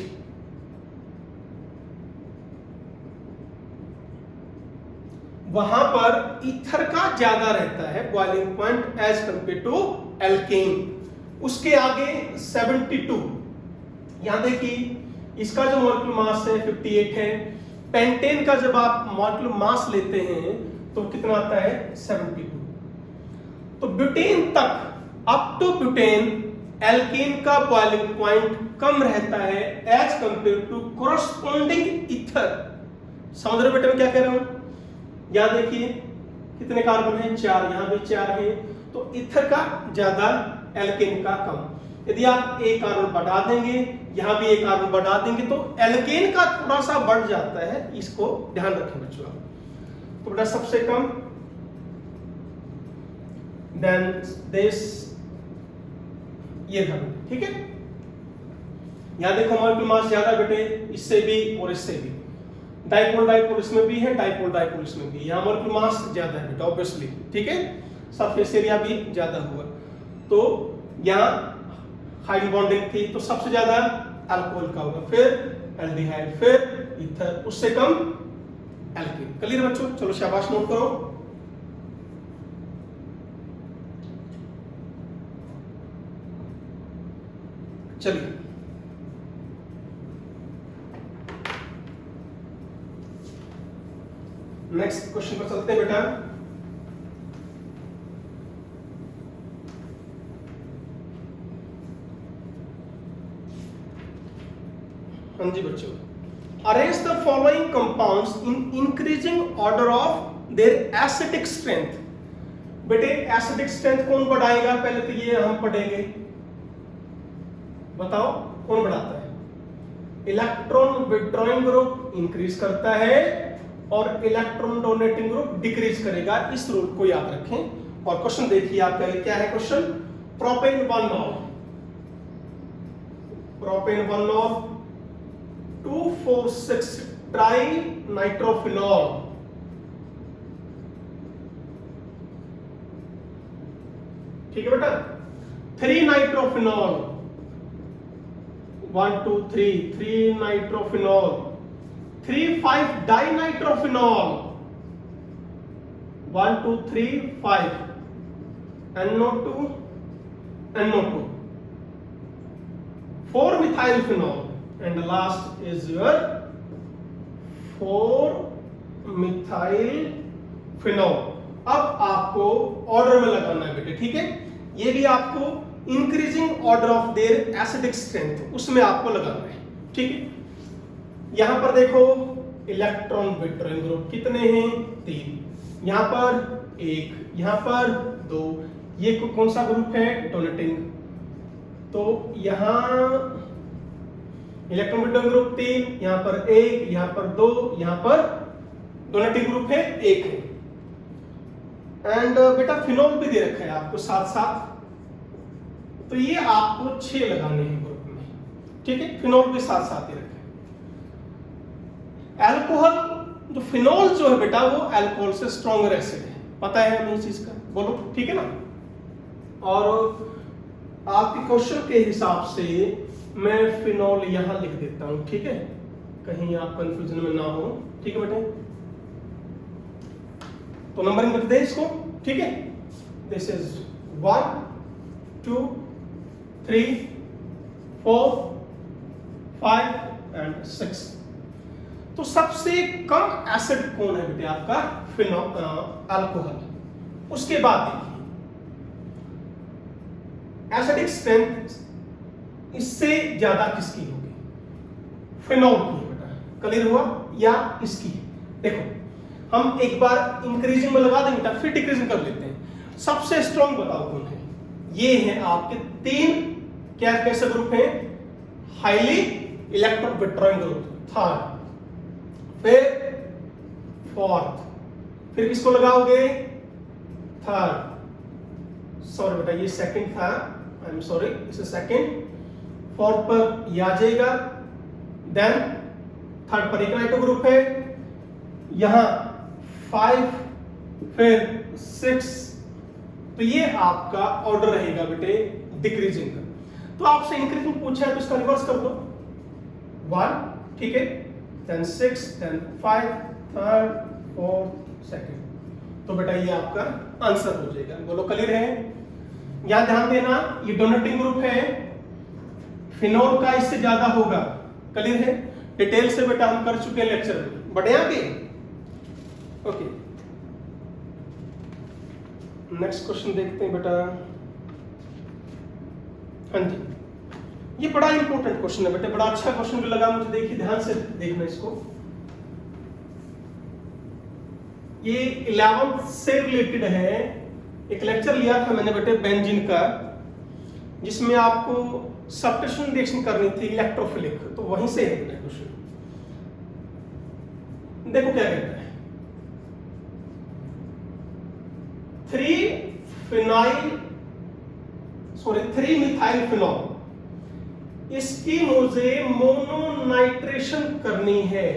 वहां पर ईथर का ज्यादा रहता है boiling point as compare to alkane. उसके आगे 72, यहां देखिए इसका जो मॉलिक्यूलर मास है 58 है। पेंटेन का जब आप मॉलिक्यूलर मास लेते हैं तो कितना आता है, 72। तो ब्यूटेन तक, अप टू ब्यूटेन, एल्केन का बॉइलिंग पॉइंट कम रहता है as compare to corresponding ether. समझ रहे बेटे मैं क्या कह रहा हूं, यहां देखिए कितने कार्बन हैं, 4, यहां भी 4 है, तो ईथर का ज्यादा, एल्केन का कम। यदि आप एक कार्बन बढ़ा देंगे, यहां भी एक कार्बन बढ़ा देंगे, तो एल्केन का थोड़ा सा बढ़ जाता है, इसको ध्यान रखें बच्चों। तो बेटा सबसे कम, देन दिस, ये था, ठीक है। यहां देखो मॉलिक्यूलर मास ज्यादा बेटे, इससे भी और इससे भी, डाइपोल इसमें भी है, डाइपोल इसमें भी, यहां मॉलिक्यूलर मास ज्यादा है बेटा ऑब्वियसली, ठीक है, सरफेस एरिया भी ज्यादा हुआ। तो यहां हाइड्रोजन बॉन्डिंग थी तो सबसे ज्यादा अल्कोहल का होगा, फिर एल्डिहाइड, फिर ईथर, उससे कम एल्कीन। क्लियर बच्चों, चलो शाबाश, नोट करो। चलिए नेक्स्ट क्वेश्चन पर चलते हैं बेटा। हाँ जी बच्चों, arrange the following compounds in increasing order of their acidic strength. बेटे एसिडिक स्ट्रेंथ कौन बढ़ाएगा, पहले तो ये हम पढ़ेंगे, बताओ कौन बढ़ाता है, इलेक्ट्रॉन विड्रॉइंग ग्रुप इंक्रीज करता है और इलेक्ट्रॉन डोनेटिंग ग्रुप डिक्रीज करेगा, इस रूल को याद रखें। और क्वेश्चन देखिए आपका, क्या है question, propane 1 knoll 2,4,6 try nitrophenol, ठीक है बेटा, 3 nitrophenol, 1 2 3 nitrophenol, 3,5 die nitrophenol, 1 2 3 5 NO2 4 methyl phenol, and the last is your 4 methyl phenol। अब आपको ऑर्डर में लगाना है बेटे, ठीक है, ये भी आपको increasing order of their acidic strength, उसमें आपको लगाना है, ठीक है। यहां पर देखो इलेक्ट्रॉन विड्रॉइंग ग्रुप कितने हैं, 3, यहां पर 1, यहां पर 2, ये कौन सा ग्रुप है, डोनेटिंग, तो यहाँ इलेक्ट्रॉन विड्रॉइंग ग्रुप 3, यहाँ पर 1, यहाँ पर 2, यहाँ पर डोनेटिंग ग्रुप है 1 है। एंड बेटा फिनॉल भी दे रखा है आपको साथ साथ, तो ये आपको 6 लगाने हैं ग्रुप में, ठीक है। फिनॉल भी साथ साथ ही रखा है। अल्कोहल जो फिनॉल जो है बेटा वो अल्कोहल से स्ट्रॉन्गर एसिड है, पता है हमें इस चीज का, बोलो ठीक है ना। और आपके क्वेश्चन के हिसाब से मैं फिनॉल यहां लिख देता हूं, ठीक है, कहीं आप कंफ्यूजन में ना हो, ठीक है बेटे। तो नंबरिंग कर दे इसको, ठीक है। This is 1 2 3 4 5 and 6। तो सबसे कम एसिड कौन है बेटे आपका? अल्कोहल। उसके बाद देखिए एसिडिक स्ट्रेंथ इससे ज्यादा किसकी होगी? फिनॉल की है बेटा, क्लियर हुआ? या इसकी? देखो हम एक बार इंक्रीजिंग में लगा देंगे फिर डिक्रीजिंग कर लेते हैं। सबसे स्ट्रॉन्ग बताओ कौन है? ये है आपके 3 क्या कैसे ग्रुप है? Highly electron withdrawing group, third, फिर फोर्थ, फिर किसको लगाओगे? थर्ड। सॉरी बेटा ये सेकंड था, आई एम सॉरी, इसे सेकंड। फोर्थ पर ये आ जाएगा, देन थर्ड पर एक नाइट्रो ग्रुप है, यहां 5, फिर 6। तो ये आपका ऑर्डर रहेगा बेटे डिक्रीजिंग का। तो आपसे इंक्रीजिंग पूछा है तो इसका रिवर्स कर दो, 1, ठीक है, then 6, then 5, third, fourth, second। तो बेटा ये आपका आंसर हो जाएगा, बोलो क्लियर है? यहां ध्यान देना ये डोनेटिंग ग्रुप है, फिनॉल का इससे ज्यादा होगा, क्लियर है? डिटेल से बेटा हम कर चुके हैं लेक्चर में, बढ़े आगे। ओके नेक्स्ट क्वेश्चन देखते हैं बेटा। हाँ जी, ये बड़ा इंपॉर्टेंट क्वेश्चन है बेटे, बड़ा अच्छा क्वेश्चन भी लगा मुझे, देखिए ध्यान से देखना इसको। ये 11th से रिलेटेड है। एक लेक्चर लिया था मैंने बेटे बेंजीन का, जिसमें आपको सब्स्टिट्यूशन रिएक्शन करनी थी इलेक्ट्रोफिलिक, तो वहीं से है बेटा क्वेश्चन। देखो क्या कहता है, 3 मिथाइल फिनॉल, इसकी मुझे मोनोनाइट्रेशन करनी है,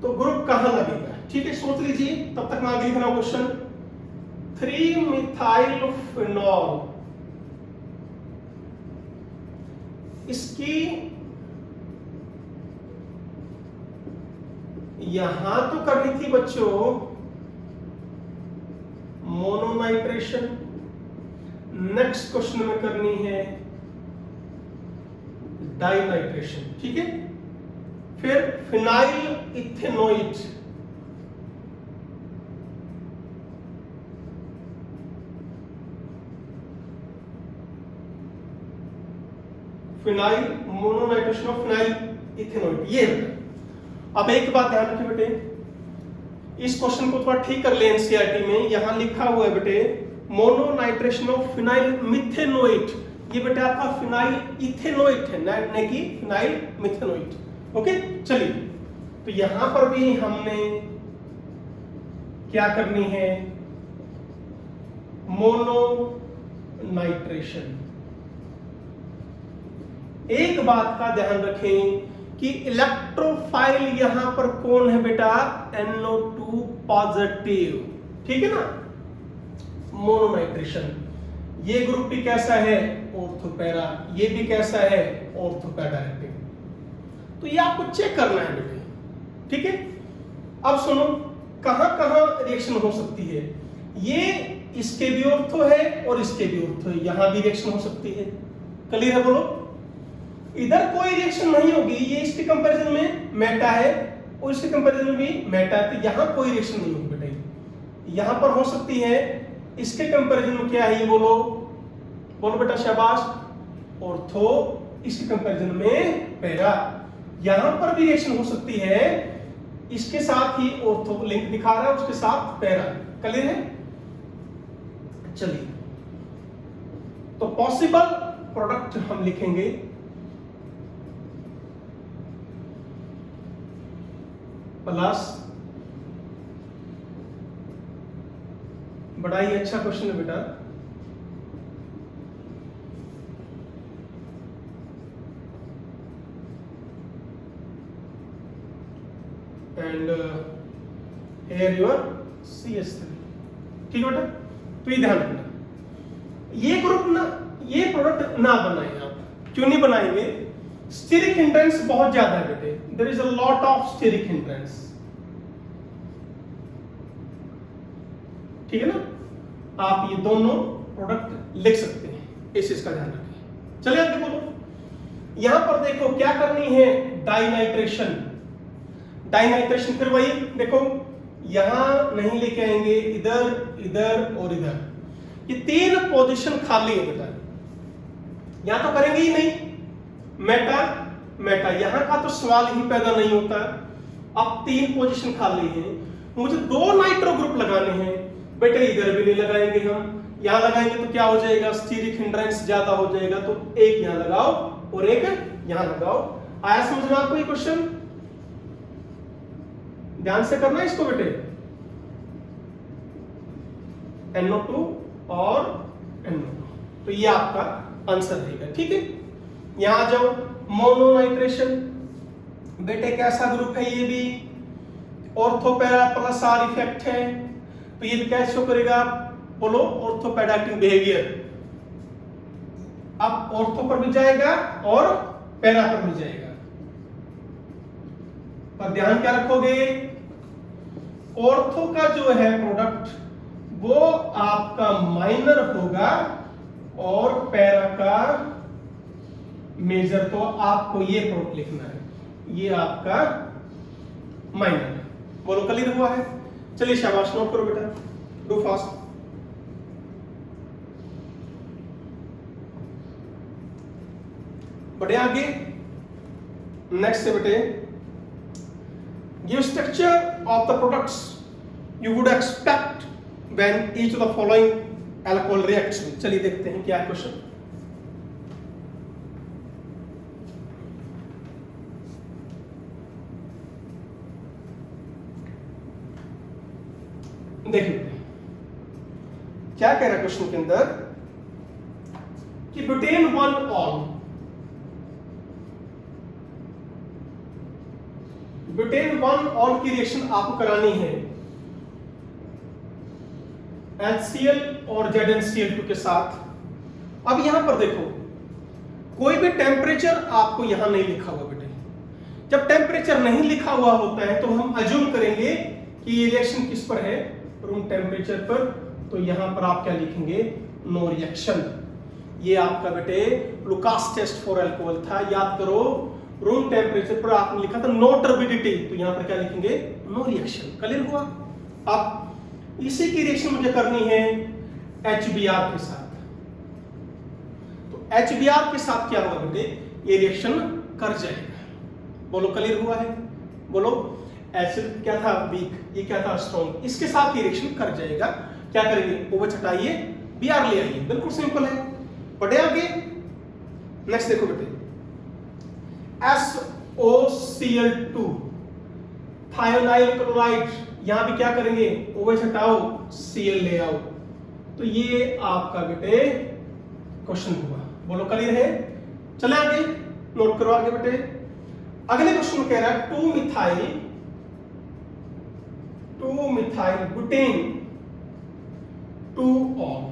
तो ग्रुप कहां लगेगा? ठीक है, सोच लीजिए, तब तक मैं आगे लिख रहा हूं क्वेश्चन। 3 मिथाइल फिनॉल, इसकी यहां तो करनी थी बच्चों मोनोनाइट्रेशन, नेक्स्ट क्वेश्चन में करनी है डाइनाइट्रेशन, ठीक है। फिर phenyl ethanoate, phenyl mononitration of phenyl ethanoate, ये। अब एक बात ध्यान रखिए बेटे, इस क्वेश्चन को थोड़ा ठीक कर ले। एनसीईआरटी में यहां लिखा हुआ है बेटे मोनोनाइट्रेशन ऑफ फिनाइल मिथेनोइट, ये बेटा आपका फिनाइल इथेनोइट है, न कि फिनाइल मिथेनोइट। ओके चलिए, तो यहां पर भी हमने क्या करनी है? मोनोनाइट्रेशन। एक बात का ध्यान रखें कि इलेक्ट्रोफाइल यहां पर कौन है बेटा? NO2 पॉजिटिव, ठीक है ना। मोनोनाइट्रेशन, ये ग्रुप भी कैसा है? ऑर्थोपैरा, ये भी कैसा है? ऑर्थोपैराडायरेक्टिव। तो ये आपको चेक करना है बेटे, ठीक है। अब सुनो, कहां कहां रिएक्शन हो सकती है? ये इसके भी ऑर्थो है और इसके भी ऑर्थो है, यहां भी रिएक्शन हो सकती है, क्लियर है? बोलो, इधर कोई रिएक्शन नहीं होगी, ये इसके कंपैरिजन में मेटा है और इसके कंपैरिजन में भी मेटा है, तो यहां कोई रिएक्शन नहीं होगी बेटा। यहां पर हो सकती है, इसके कंपैरिजन में क्या है? ये बोलो, बोलो बेटा, शाबाश, ऑर्थो, इसके कंपैरिजन में पैरा। यहां पर भी रिएक्शन हो सकती है, इसके साथ ही ऑर्थो लिंक दिखा रहा है, उसके साथ पैरा, क्लियर है? चलिए, तो पॉसिबल प्रोडक्ट हम लिखेंगे प्लस, बड़ा ही अच्छा क्वेश्चन है बेटा, एंड हेयर योर CH3। ठीक है बेटा, तो ये ध्यान रखना, ये ग्रुप ना, ये प्रोडक्ट ना बनाएं आप। क्यों नहीं बनाएंगे? स्टीरिक हिंड्रेंस बहुत ज्यादा है बेटे, there is a lot of steric hindrance. ठीक है ना, आप ये दोनों प्रोडक्ट लिख सकते हैं, इस चीज का ध्यान रखें। चलिए आगे बोलो, यहां पर देखो क्या करनी है, डाइनाइट्रेशन। डाइनाइट्रेशन फिर वही देखो, यहां नहीं लेके आएंगे, इधर इधर और इधर, ये 3 पोजीशन खाली है बेटा, यहां तो करेंगे ही नहीं। मेटा मेटा, यहां का तो सवाल ही पैदा नहीं होता। अब 3 पोजीशन खाली है, मुझे 2 नाइट्रो ग्रुप लगाने हैं बेटे, इधर भी नहीं लगाएंगे हम, यहां लगाएंगे तो क्या हो जाएगा, स्टीरिक हिंड्रेंस ज्यादा हो जाएगा, तो एक यहां लगाओ और एक यहां लगाओ। आया समझ में आपको ये क्वेश्चन? ध्यान से करना इसको बेटे, NO2 और NO2, तो ये आपका आंसर रहेगा। ठीक है, यहां आ जाओ, मोनोनाइट्रेशन बेटे कैसा ग्रुप है, ये भी ऑर्थोपैरा प्लस R इफेक्ट है, तो ये भी कैसे शो करेगा, बोलो, ऑर्थोपैरा एक्टिंग बिहेवियर। अब ऑर्थो पर भी जाएगा और पैरा पर भी जाएगा, पर ध्यान क्या रखोगे, ऑर्थो का जो है प्रोडक्ट वो आपका माइनर होगा और पैरा का मेजर, तो आपको ये प्रोडक्ट लिखना है, ये आपका माइनर है। बोलो क्लियर हुआ है? चलिए शाबाश, नोट करो बेटा, डू फास्ट। बढ़े आगे, नेक्स्ट है बेटे, give structure of the products you would expect when each of the following alcohol reacts. चलिए देखते हैं क्या है क्वेश्चन। देखिए क्या कह रहा है क्वेश्चन के अंदर कि ब्यूटेन 1 ऑल, ब्यूटेन 1 ऑल की रिएक्शन आपको करानी है HCl और ZnCl2 के साथ। अब यहां पर देखो, कोई भी टेम्परेचर आपको यहां नहीं लिखा हुआ बेटे, जब टेम्परेचर नहीं लिखा हुआ होता है तो हम अज्यूम करेंगे कि ये रिएक्शन किस पर है, रूम टेम्परेचर पर, तो यहां पर आप क्या लिखेंगे, नो रिएक्शन। ये आपका बेटे लुकास टेस्ट फॉर अल्कोहल था, याद करो, रूम टेम्परेचर पर आपने लिखा था नो टर्बिडिटी, तो यहां पर क्या लिखेंगे, नो रिएक्शन। क्लियर हुआ? अब इसी की रिएक्शन मुझे करनी है HBr के साथ, तो HBr के साथ क्या होगा बेटे, ये रिएक्शन कर जाएगा। बोलो क्लियर हुआ है? बोलो, एसिड क्या था, वीक, ये क्या था, स्ट्रॉन्ग, इसके साथ ये रिएक्शन कर जाएगा। क्या करेंगे, OH हटाइए, Br ले आइए, बिल्कुल सिंपल है। बढ़े आगे, नेक्स्ट देखो बेटे, SOCl2 थायोनाइल क्लोराइड, यहां भी क्या करेंगे, OH हटाओ, Cl ले आओ, तो ये आपका बेटे क्वेश्चन हुआ। बोलो क्लियर है? चले आगे, नोट करो आगे बेटे। अगले क्वेश्चन कह रहा है 2 methyl butane 2 all,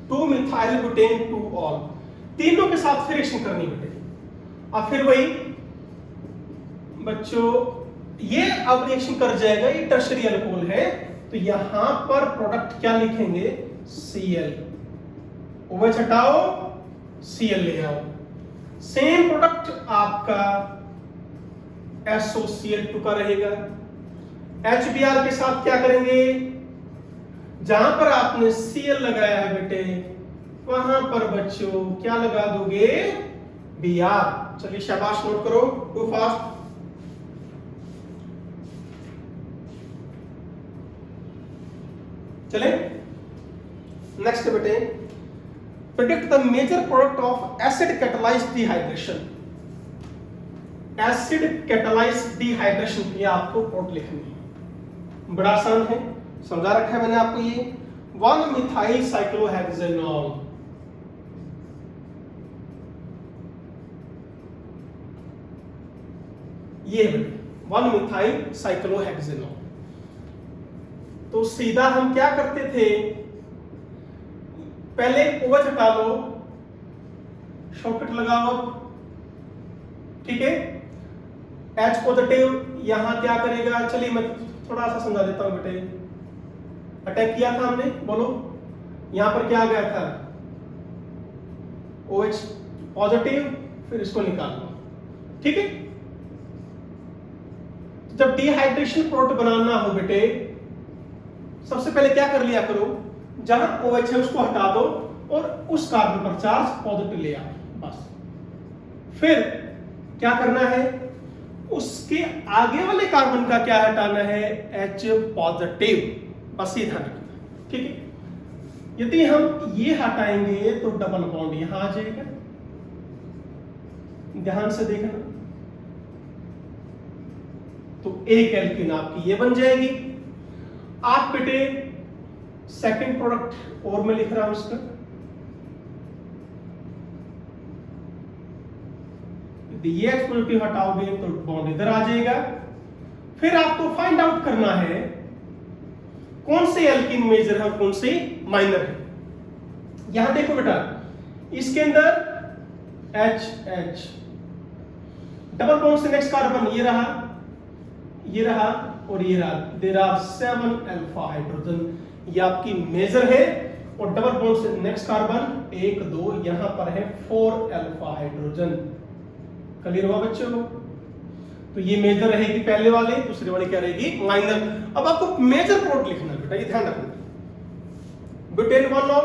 2 methyl butane 2 all, तीनों के साथ फिर रिएक्शन करनी बेटे। अब फिर वही बच्चों, ये अब रिएक्शन कर जाएगा, ये टर्शरी अल्कोहल है, तो यहां पर प्रोडक्ट क्या लिखेंगे, Cl, OH हटाओ, Cl ले आओ। सेम प्रोडक्ट आपका SOCl2 का रहेगा। HBr के साथ क्या करेंगे, जहां पर आपने Cl लगाया है बेटे, वहां पर बच्चों क्या लगा दोगे, Br। चलिए शाबाश, नोट करो, टू फास्ट। चले नेक्स्ट बेटे, predict the major product of acid catalysed dehydration. Acid catalysed dehydration की आपको प्रोडक्ट लिखनी है, बड़ा आसान है, समझा रखा है मैंने आपको। ये 1 मिथाइल साइक्लोहेक्सेनॉल, ये 1 मिथाइल साइक्लोहेक्सेनॉल। तो सीधा हम क्या करते थे, पहले OH हटा लो, शॉर्टकट लगाओ, ठीक है। H पॉजिटिव यहां क्या करेगा, चलिए मैं थोड़ा सा समझा देता हूं बेटे। अटैक किया था हमने, बोलो यहां पर क्या आ गया था, OH पॉजिटिव, फिर इसको निकाल लो, ठीक है। जब डिहाइड्रेशन प्रोडक्ट बनाना हो बेटे, सबसे पहले क्या कर लिया करो, जहां OH है उसको हटा दो और उस कार्बन पर चार्ज पॉजिटिव ले आओ, बस। फिर क्या करना है, उसके आगे वाले कार्बन का क्या हटाना है, H पॉजिटिव, बस ये ध्यान रखना, ठीक है। यदि हम ये हटाएंगे तो डबल बॉन्ड यहां आ जाएगा, ध्यान से देखना। तो एक एल्कीन आपकी ये बन जाएगी। आप बेटे सेकंड प्रोडक्ट और मैं लिख रहा हूं उसका, ये H पॉजिटिव हटाओगे तो बॉन्ड इधर आ जाएगा। फिर आपको फाइंड आउट करना है कौन से एल्कीन मेजर है और कौन से माइनर है। यहां देखो बेटा, इसके अंदर H डबल बॉन्ड से नेक्स्ट कार्बन ये रहा और ये रहा, देयर आर 7 अल्फा हाइड्रोजन, ये आपकी मेजर है। और डबल बॉन्ड से नेक्स्ट कार्बन 1 2, यहां पर है 4 अल्फा हाइड्रोजन। क्लियर हुआ बच्चों? तो ये मेजर रहेगी पहले वाले, दूसरे वाले क्या रहेगी, माइनर। अब आपको मेजर प्रोडक्ट लिखना बेटा, ये ध्यान रखना। ब्यूटेन 1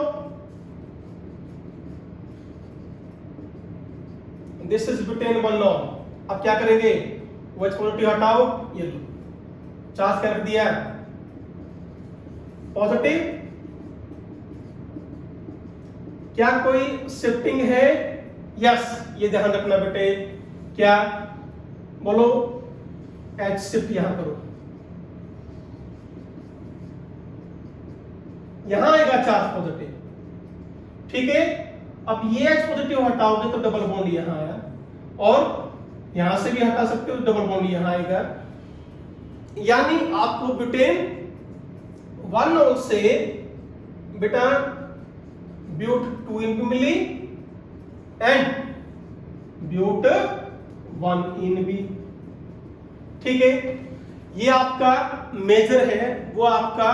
दिस इज ब्यूटेन 1 अब क्या करेंगे, OH पॉजिटिव हटाओ, ये लो, चार्ज क्या रख दिया पॉजिटिव। क्या कोई शिफ्टिंग है, यस, ये ध्यान रखना बेटे। क्या बोलो, H शिफ्ट यहां करो, यहां आएगा चार्ज पॉजिटिव, ठीक है। अब ये H पॉजिटिव हटाओगे तो डबल बॉन्ड यहां आया, और यहां से भी हटा सकते हो, डबल बॉन्ड यहां आएगा। यानी आपको ब्यूटेन 1 से बेटा ब्यूट 2 मिली एंड ब्यूट 1 भी, ठीक है। ये आपका मेजर है, वो आपका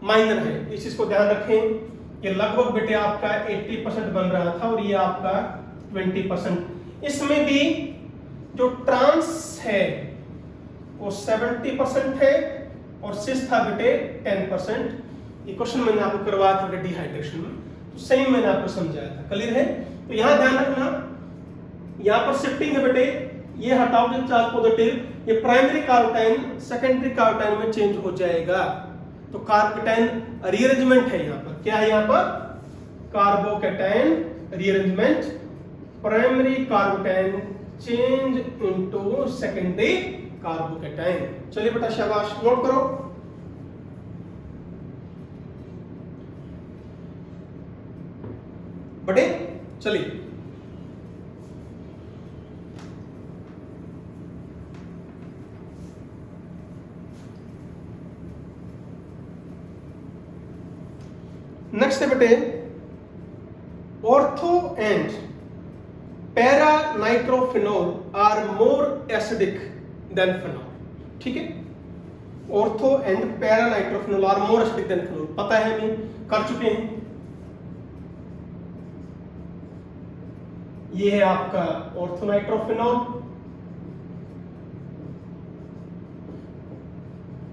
माइनर है, इस चीज को ध्यान रखें। ये लगभग बेटे आपका 80% बन रहा था और ये आपका 20%। इसमें भी जो ट्रांस है वो 70% है और सिस था बेटे 10%। ये क्वेश्चन मैंने आपको करवाया था डिहाइड्रेशन में, तो सेम मैंने आपको समझाया था। क्लियर है? तो यहां ध्यान रखना, यहां पर शिफ्टिंग है बेटे, ये हटाओगे चार्ज पॉजिटिव, ये प्राइमरी कार्बोटाइन सेकेंडरी कार्बोटाइन में चेंज हो जाएगा। तो कार्बोकेटाइन रीअरेंजमेंट है यहां पर, क्या है यहां पर, carbocation rearrangement, primary carbocation change into secondary carbocation. चलिए बेटा शाबाश, नोट करो। बटे चलिए नेक्स्ट है बेटे, ortho and para nitrophenol are more acidic than phenol. ठीक है, ortho and para nitrophenol are more acidic than phenol, पता है हमें, कर चुके हैं। ये है आपका ऑर्थो नाइट्रोफिनोल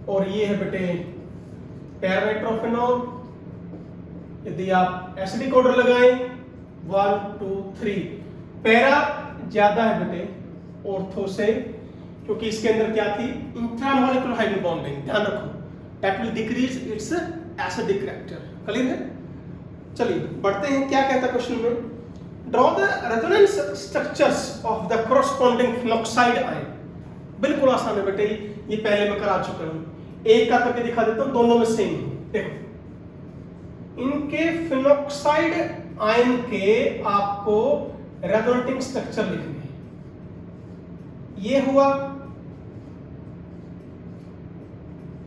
और ये है बेटे पैरा नाइट्रोफिनोल। यदि आप एसिडिक ऑर्डर लगाएं 1 2 3, पैरा ज्यादा है बेटे ऑर्थो से, क्योंकि इसके अंदर क्या थी, इंट्रामॉलिक्यूलर हाइड्रोजन बॉन्डिंग, ध्यान रखो, that will decrease its acidic character. Clear है? चलिए बढ़ते हैं, क्या कहता है क्वेश्चन में, draw the resonance structures of the corresponding phenoxide ion. बिल्कुल आसान है बेटे, ये पहले मैं करा चुका हूं, एक का करके दिखा देता हूं, दोनों में सेम है। देखो इनके फिनॉक्साइड आयन के आपको रेजोनेटिंग स्ट्रक्चर लिखने हैं। ये हुआ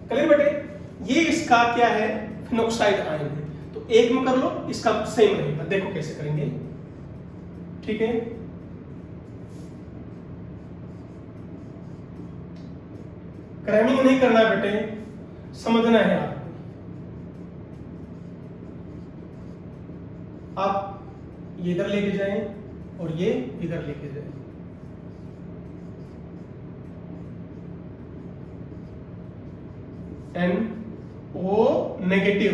क्लियर बेटे, ये इसका क्या है, फिनॉक्साइड आयन है, तो एक में कर लो, इसका सेम रहेगा। देखो कैसे करेंगे, ठीक है। क्रैमिंग नहीं करना है बेटे, समझना है आपको। आप ये इधर लेके जाएं और ये इधर लेके जाएं। NO नेगेटिव,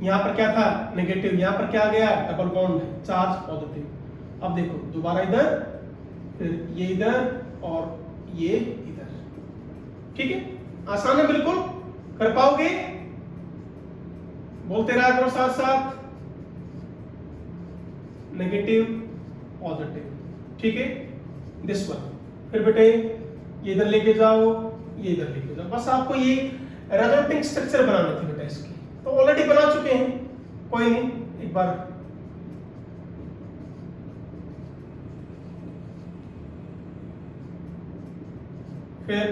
यहां पर क्या था नेगेटिव, यहां पर क्या आ गया डबल बॉन्ड है, चार्ज पॉजिटिव। अब देखो दोबारा इधर, फिर ये इधर और ये इधर, ठीक है। आसान है बिल्कुल, कर पाओगे, बोलते रहा करो साथ साथ, नेगेटिव पॉजिटिव, ठीक है। दिस वन, फिर बेटे ये इधर लेके जाओ, ये इधर लेके जाओ, बस आपको ये रेजोनेटिंग स्ट्रक्चर बनाने थे बेटा इसकी, तो ऑलरेडी बना चुके हैं, कोई नहीं, एक बार फिर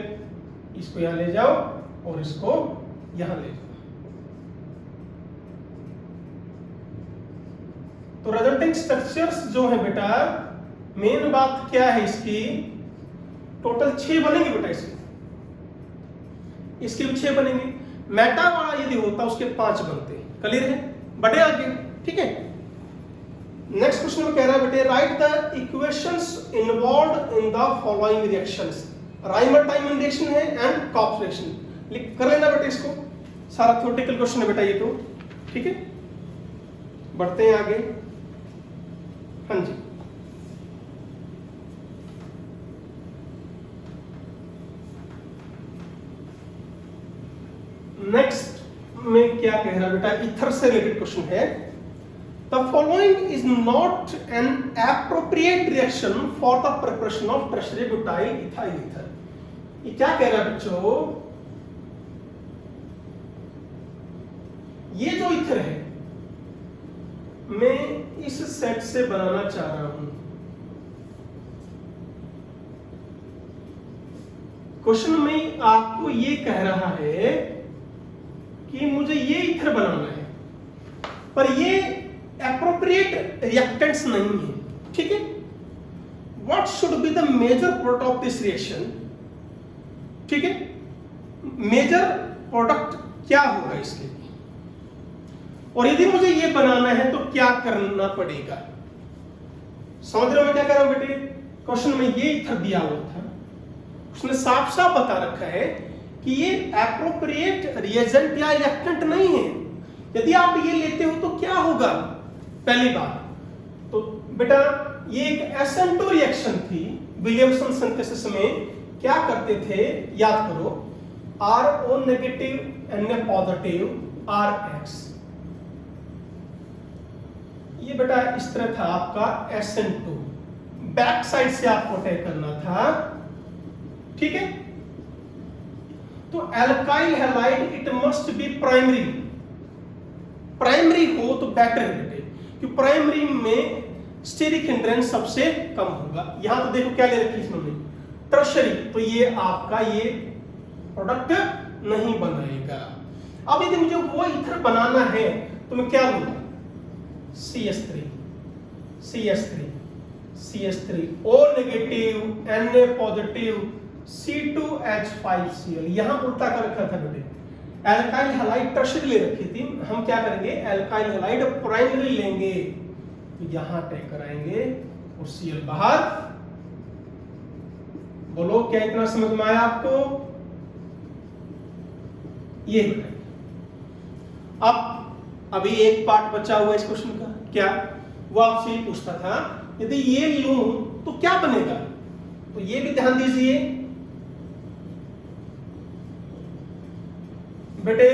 इसको यहां ले जाओ और इसको यहां ले जाओ। तो रेजोनेटिंग स्ट्रक्चर्स जो है बेटा, मेन बात क्या है इसकी, टोटल 6 बनेंगे बेटा इसके भी 6 बनेंगे। मेटा वाला यदि होता उसके 5 बनते, क्लियर है, बढ़े आगे, ठीक है। नेक्स्ट क्वेश्चन में कह रहा है बेटे, right the equations involved in the following reactions. Rymer टाइमन reaction है एंड कॉप्स रिएक्शन, लिख कर लेना बेटे इसको, सारा थ्योरेटिकल क्वेश्चन है बेटा ये तो, ठीक है। बढ़ते हैं आगे, हाँ जी। नेक्स्ट में क्या कह रहा बेटा, ईथर से रिलेटेड क्वेश्चन है। The following is not an appropriate reaction for the preparation of tertiary butyl ethyl ether. ये क्या कह रहा है बच्चों, ये जो ईथर है मैं इस सेट से बनाना चाह रहा हूं। क्वेश्चन में आपको ये कह रहा है कि मुझे ये ईथर बनाना है, पर ये एप्रोप्रिएट रिएक्टेंट्स नहीं है, ठीक है। What should be the major product of this reaction, ठीक है। मेजर प्रोडक्ट क्या होगा इसके लिए, और यदि मुझे ये बनाना है तो क्या करना पड़ेगा। समझ रहे हो मैं क्या कह रहा हूं बेटे, क्वेश्चन में ये ईथर दिया हुआ था, उसने साफ साफ बता रखा है कि ये एप्रोप्रिएट रिएजेंट या रिएक्टेंट नहीं है। यदि आप ये लेते हो तो क्या होगा, पहली बात तो बेटा ये एक SN2 रिएक्शन थी। विलियमसन सिंथेसिस में क्या करते थे, याद करो, RO negative Na positive RH, ये बेटा इस तरह था आपका SN2, बैक साइड से आपको अटैक करना था, ठीक है। तो alkyl halide it must be primary, primary हो तो बेटर है बेटे, क्योंकि प्राइमरी में स्टेरिक हिंड्रेंस सबसे कम होगा। यहां तो देखो क्या ले रखी इसमें, टर्शरी, तो ये आपका ये प्रोडक्ट नहीं बनाएगा। अब यदि मुझे वो ईथर बनाना है तो मैं क्या लूंगा, CH3 O negative Na positive C2H5Cl, यहां उल्टा कर रखा था बेटे, एल्काइल हैलाइड टर्शरी ले रखी थी, हम क्या करेंगे एल्काइल हैलाइड प्राइमरी लेंगे, तो यहां अटैक कराएंगे और Cl बाहर। बोलो क्या इतना समझ में आया आपको, ये अब अभी एक पार्ट बचा हुआ इस क्वेश्चन का, क्या वो आपसे पूछता था यदि ये लूं तो क्या बनेगा, तो ये भी ध्यान दीजिए बेटे,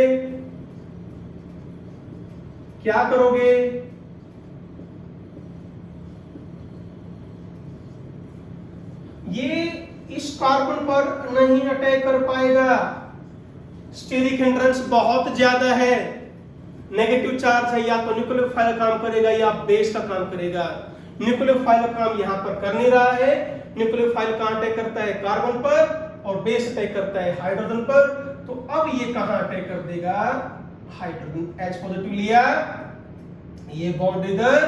क्या करोगे, ये इस कार्बन पर नहीं अटैक कर पाएगा, स्टेरिक हिंड्रेंस बहुत ज्यादा है, नेगेटिव चार्ज है, या तो न्यूक्लियोफाइल काम करेगा या बेस का काम करेगा। न्यूक्लियोफाइल काम यहां पर कर नहीं रहा है, न्यूक्लियोफाइल कहां अटैक करता है, कार्बन पर, और बेस अटैक करता है हाइड्रोजन पर। तो अब ये कहां अटैक कर देगा, हाइड्रोजन, H पॉजिटिव लिया, ये बॉन्ड इधर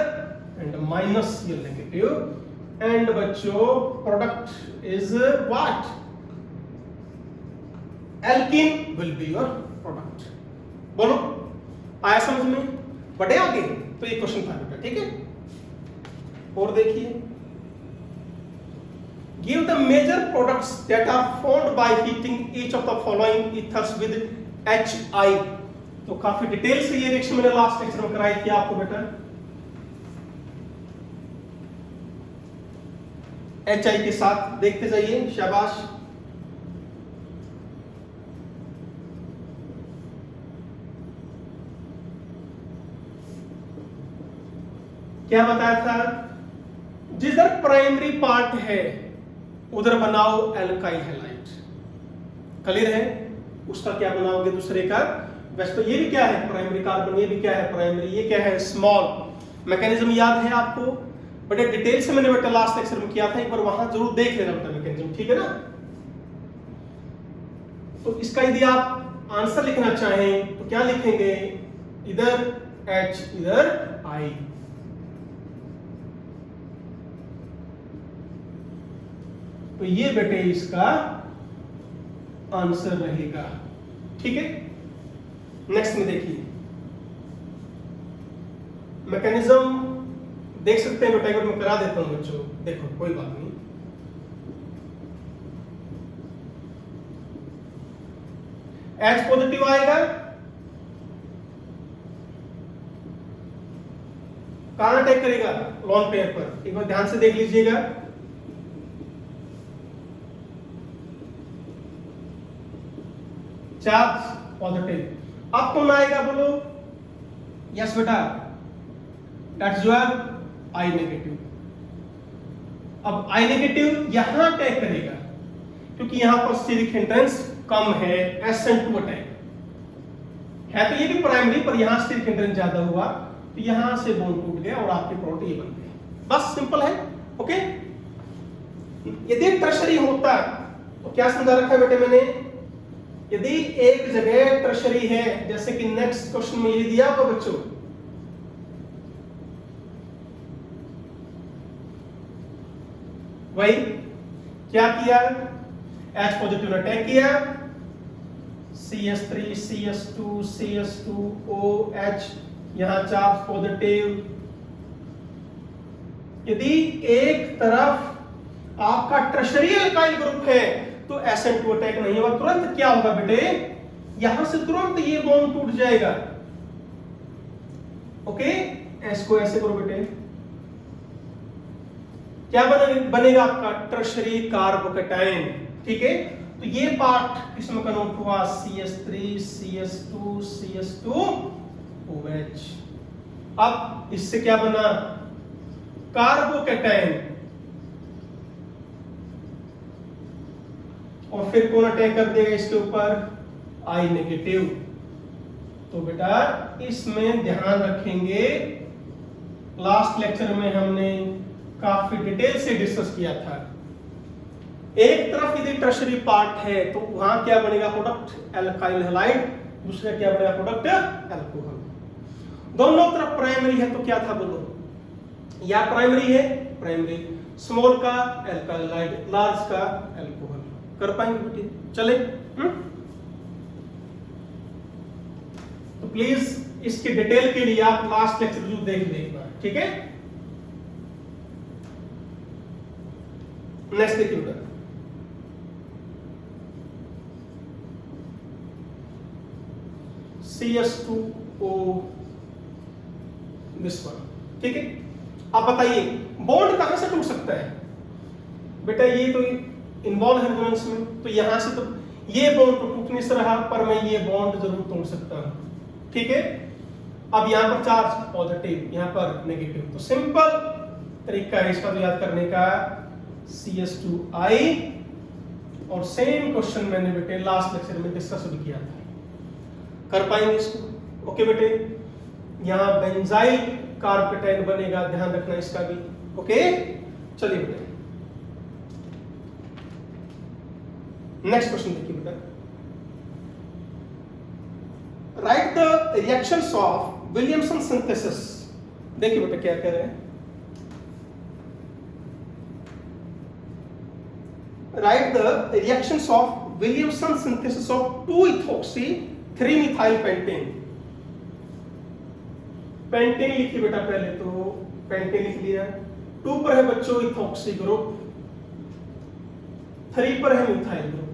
एंड माइनस ये नेगेटिव, एंड बच्चों product is what, alkene will be your product. बोलो आया समझ में? बढ़े आगे? तो ये क्वेश्चन था बेटा, ठीक है। और देखिए, give the major products that are formed by heating each of the following ethers with HI। तो काफी डिटेल से ये रिएक्शन मैंने लास्ट लेक्चर में कराई थी आपको बेटा। HI के साथ देखते जाइए, शाबाश। क्या बताया था, जिधर प्राइमरी पार्ट है उधर बनाओ एल्काइल हैलाइड। क्लियर है? उसका क्या बनाओगे दूसरे का। वैसे तो ये भी क्या है, प्राइमरी कार्बन, ये भी क्या है प्राइमरी, ये क्या है स्मॉल। मैकेनिज्म याद है आपको, बड़े डिटेल से मैंने बेटा लास्ट लेक्चर में किया था, एक बार वहां जरूर देख लेना बेटा मैकेनिज्म, ठीक है ना। तो इसका यदि आप आंसर लिखना चाहें तो क्या लिखेंगे, इधर H इधर I। तो ये बेटे इसका आंसर रहेगा, ठीक है। नेक्स्ट में देखिए, मैकेनिज्म देख सकते हैं बेटा, एक बार मैं करा देता हूं बच्चों, देखो कोई बात नहीं। H पॉजिटिव आएगा, कहां अटैक करेगा, लॉन पेयर पर। एक बार ध्यान से देख लीजिएगा, चार्ज पॉजिटिव। अब कौन आएगा बोलो, यस बेटा, दैट्स योर I नेगेटिव। अब I नेगेटिव यहां अटैक करेगा, क्योंकि यहां पर स्टेरिक हिंड्रेंस कम है, SN2 अटैक है, तो ये भी प्राइमरी पर यहां स्टेरिक हिंड्रेंस ज्यादा हुआ, तो यहां से बॉन्ड टूट गया और आपके प्रोडक्ट ये बन गए। बस सिंपल है, ओके। यदि टर्शरी होता तो क्या समझा रखा है बेटे मैंने, यदि एक जगह टर्शरी है, जैसे कि नेक्स्ट क्वेश्चन में ये दिया होगा बच्चों, वही क्या किया, H पॉजिटिव ने अटैक किया, CS3 CS2 CS2OH, यहां चार्ज पॉजिटिव। यदि एक तरफ आपका टर्शरी एल्काइल ग्रुप है तो SN2 अटैक नहीं होगा, तुरंत क्या होगा बेटे, यहां से तुरंत ये बॉन्ड टूट जाएगा, ओके। इसको ऐसे करो बेटे, क्या बनेगा आपका टर्शरी कार्बोकैटायन, ठीक है। तो ये पार्ट किसमें कन्वर्ट हुआ, CS3 CS2 CS2OH। अब इससे क्या बना, कार्बोकैटायन। और फिर कौन अटैक कर देगा इसके ऊपर, I नेगेटिव। तो बेटा इसमें ध्यान रखेंगे, लास्ट लेक्चर में हमने काफी डिटेल से डिस्कस किया था। एक तरफ यदि टर्शरी पार्ट है तो वहां क्या बनेगा प्रोडक्ट, एल्काइल हैलाइड, दूसरा क्या बनेगा प्रोडक्ट, अल्कोहल। दोनों तरफ प्राइमरी है तो क्या था बोलो, या प्राइमरी है प्राइमरी, स्मॉल का एल्काइल हैलाइड, लार्ज का अल्कोहल। कर पाएंगे बेटे, चले। तो प्लीज इसके डिटेल के लिए आप लास्ट लेक्चर जरूर देख लेना, ठीक है। नेक्स्ट देखिए बेटा, CS2O दिस वन, ठीक है। अब बताइए बॉन्ड कहां से टूट सकता है बेटा, ये तो इन्वॉल्व है रेजोनेंस में, तो यहां से तो ये बॉन्ड तो टूट नहीं से रहा, पर मैं ये बॉन्ड जरूर तोड़ सकता हूं, ठीक है। अब यहां पर चार्ज पॉजिटिव, यहां पर नेगेटिव, तो सिंपल तरीका है इसका तो याद करने का, CH2I, और सेम क्वेश्चन मैंने बेटे लास्ट लेक्चर में डिस्कस भी किया था, कर पाएंगे इसको? ओके बेटे, यहाँ बेंजाइल कार्पेटाइन बनेगा, ध्यान रखना इसका भी। ओके, चलिए बेटे नेक्स्ट क्वेश्चन देखिए बेटा, right the reactions of Williamson synthesis. देखिए बेटा क्या कह रहे हैं, write the reactions of Williamson synthesis of 2-ethoxy 3-methyl pentane। Pentane लिखी बेटा, पहले तो पेंटेन लिख लिया, 2 पर है बच्चों इथॉक्सी ग्रुप, 3 पर है मिथाइल ग्रुप।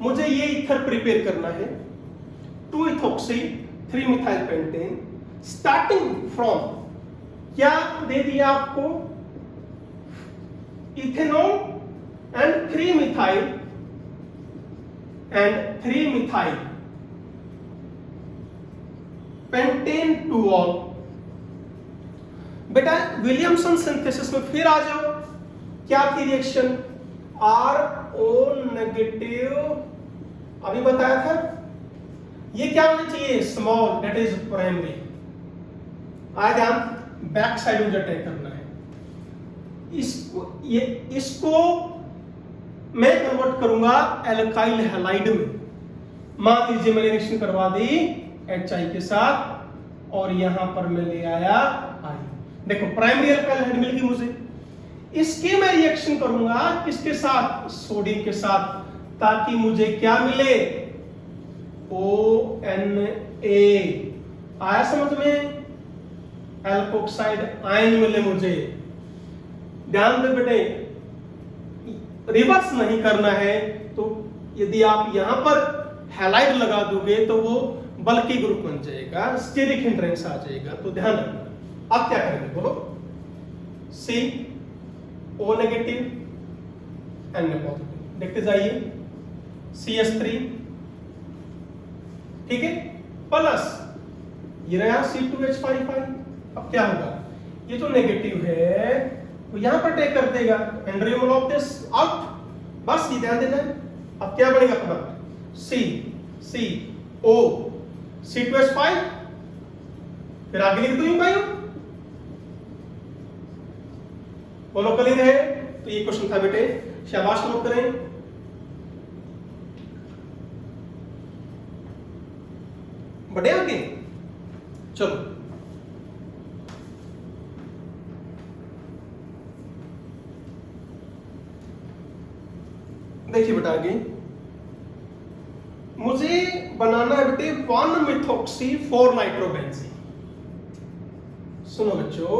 मुझे ये ईथर प्रिपेयर करना है, 2-ethoxy 3-methyl pentane, starting from क्या दे दिया आपको, ethanol and 3-methyl pentane 2-ol। बेटा विलियमसन सिंथेसिस में फिर आ जाओ, क्या थी रिएक्शन, RO नेगेटिव, अभी बताया था, ये क्या होना चाहिए, स्मॉल, दैट इज प्राइमरी। आज हम बैक साइड मुझे अटैक करना है, इसको मैं कन्वर्ट करूंगा एल्काइल हैलाइड में। मान लीजिए मैंने रिएक्शन करवा दी HI के साथ और यहां पर मैं ले आया I। देखो प्राइमरी एल्काइल हैलाइड मिल गई मुझे, इसके मैं रिएक्शन करूंगा किसके साथ, सोडियम के साथ, ताकि मुझे क्या मिले, ONA। आया समझ में, एल्कोक्साइड आयन मिले मुझे। ध्यान दे बेटे, रिवर्स नहीं करना है, तो यदि आप यहां पर हैलाइड लगा दोगे तो वो बल्कि ग्रुप बन जाएगा, स्टेरिक हिंड्रेंस आ जाएगा, तो ध्यान रखना। अब क्या करेंगे बोलो, CO नेगेटिव Na पॉजिटिव, देखते जाइए, CH3 ठीक है, प्लस ये रहा C2H55। अब क्या होगा, ये जो नेगेटिव है तो यहां पर टेक कर देगा, एंड्रियम ऑफ दिस आउट, बस ये ध्यान देना है। अब क्या बनेगा अपना, CO C2H5, फिर आगे लिख दो यूं का यूं, बोलो क्लियर है? तो ये क्वेश्चन था बेटे, शाबाश नोट करें। बढ़े आगे, चलो देखिए बेटा आगे, मुझे बनाना है बेटे 1-methoxy 4-nitrobenzene। सुनो बच्चों,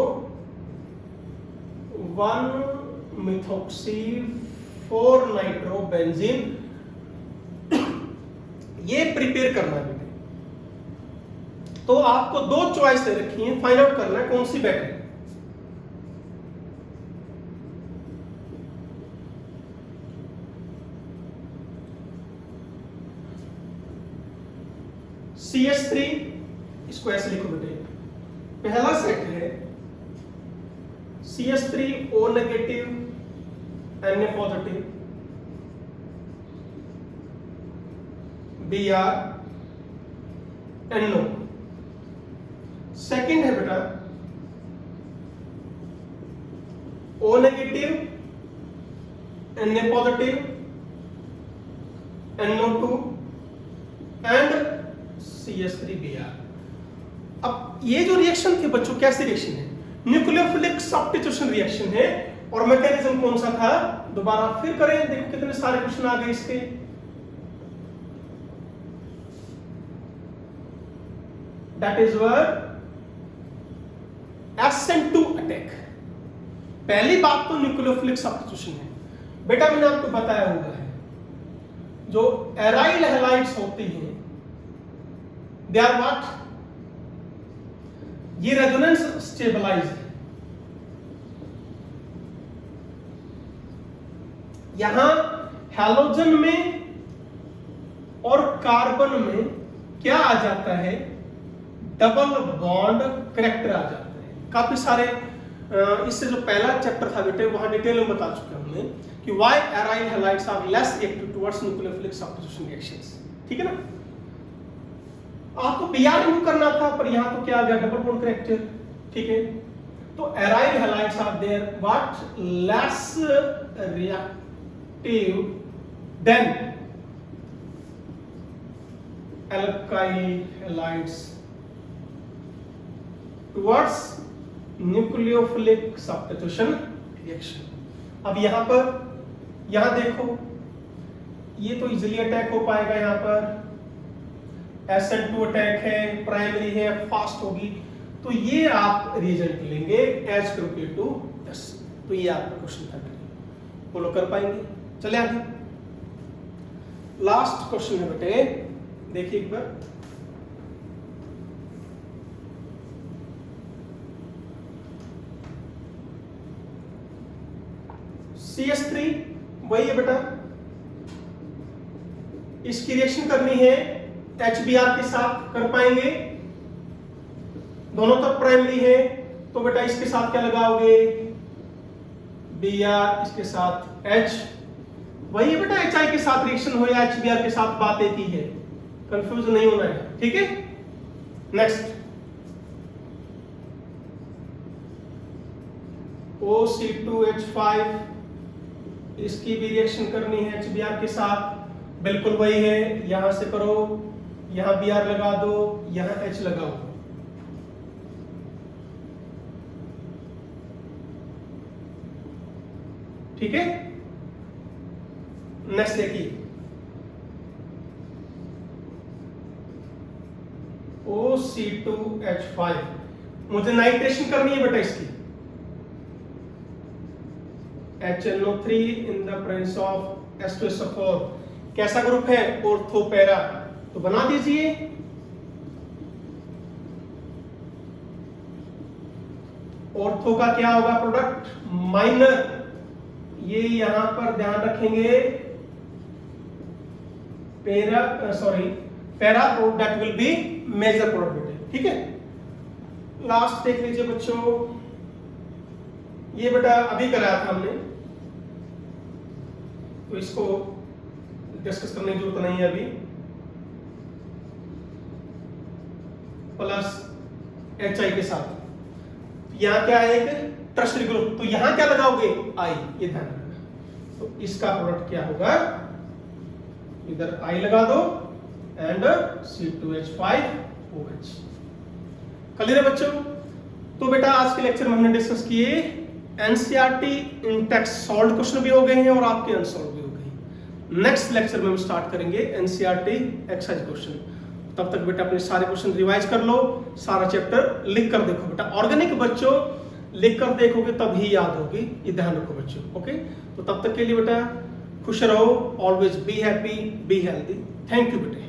1-methoxy 4-nitrobenzene ये प्रिपेयर करना है बेटे। तो आपको 2 चॉइस दे रखी है, फाइंड आउट करना है कौन सी बेटर है। CH3, इसको ऐसे लिखो बेटे, पहला सेट है CH3O negative Na positive BrNO। Second है बेटा O negative Na positive NO2 and CH3Br। अब ये जो रिएक्शन थे बच्चों, कैसी रिएक्शन है, न्यूक्लियोफिलिक सब्स्टिट्यूशन रिएक्शन है, और मैकेनिज्म कौन सा था, दोबारा फिर करें, देखो कितने सारे क्वेश्चन आ गए इसके। That is were SN2 attack. पहली बात तो न्यूक्लियोफिलिक सब्स्टिट्यूशन है बेटा, मैंने आपको बताया हुआ है, जो एराइल हैलाइड्स होती हैं दे आर व्हाट, ये रेजोनेंस स्टेबलाइज है। यहां हैलोजन में और कार्बन में क्या आ जाता है, डबल बॉन्ड करैक्टर आ जाता है। काफी सारे इससे जो पहला चैप्टर था बेटे वहां डिटेल में बता चुके हमने कि why aryl halides are less reactive towards nucleophilic substitution reactions. ठीक है ना, आपको Br रिमूव करना था पर यहां तो क्या आ गया, डबल बॉन्ड करेक्टर। ठीक है, तो aryl halides are there what less reactive than alkyl halides towards nucleophilic substitution reaction। अब यहां पर यहां देखो ये तो इजीली अटैक हो पाएगा, यहां पर SN2 अटैक है, प्राइमरी है, फास्ट होगी, तो ये आप रिएजेंट लेंगे एज कंपेयर टू एस। तो ये आपका क्वेश्चन था, फॉलो कर पाएंगे। चले आगे, लास्ट क्वेश्चन है बेटे, देखिए एक बार। CS3 वही है बेटा, इसकी रिएक्शन करनी है HBr के साथ, कर पाएंगे? दोनों तरफ प्राइमरी है तो बेटा इसके साथ क्या लगाओगे, Br, इसके साथ H। वही है बेटा HI के साथ रिएक्शन हो या HBr के साथ, बात एक ही है, कंफ्यूज नहीं होना है। ठीक है, नेक्स्ट OC2H5, इसकी भी रिएक्शन करनी है HBr के साथ, बिल्कुल वही है, यहां से करो, यहां Br लगा दो, यहां H लगाओ। ठीक है, नेक्स्ट देखिए OC2H5, मुझे नाइट्रेशन करनी है बेटा इसकी, HNO3 in the presence of H2SO4, कैसा ग्रुप है, ऑर्थो पैरा, तो बना दीजिए। ऑर्थो का क्या होगा प्रोडक्ट, माइनर, ये यहां पर ध्यान रखेंगे, para that will be major product. ठीक है, लास्ट देख लीजिए बच्चों, ये बेटा अभी कराया था हमने, तो इसको डिस्कस करने की जरूरत नहीं है अभी। प्लस HI के साथ यहां क्या है, एक टर्शरी ग्रुप, तो यहां क्या लगाओगे, I, ये ध्यान रखना। तो इसका प्रोडक्ट क्या होगा, इधर I लगा दो एंड C2H5OH। क्लियर है बच्चों? तो बेटा आज के लेक्चर में हमने डिस्कस किए NCERT इन टेक्स्ट सॉल्व क्वेश्चन भी हो गए हैं और आपके अनसॉल्व भी हो गए। नेक्स्ट लेक्चर में हम स्टार्ट करेंगे NCERT एक्सरसाइज क्वेश्चन। तब तक बेटा अपने सारे क्वेश्चन रिवाइज कर लो, सारा चैप्टर लिख कर देखो बेटा। ऑर्गेनिक बच्चों लिख कर देखोगे तभी याद होगी, ये ध्यान रखो बच्चों। ओके, तो तब तक के लिए बेटा खुश रहो, always be happy, be healthy. Thank you बेटे।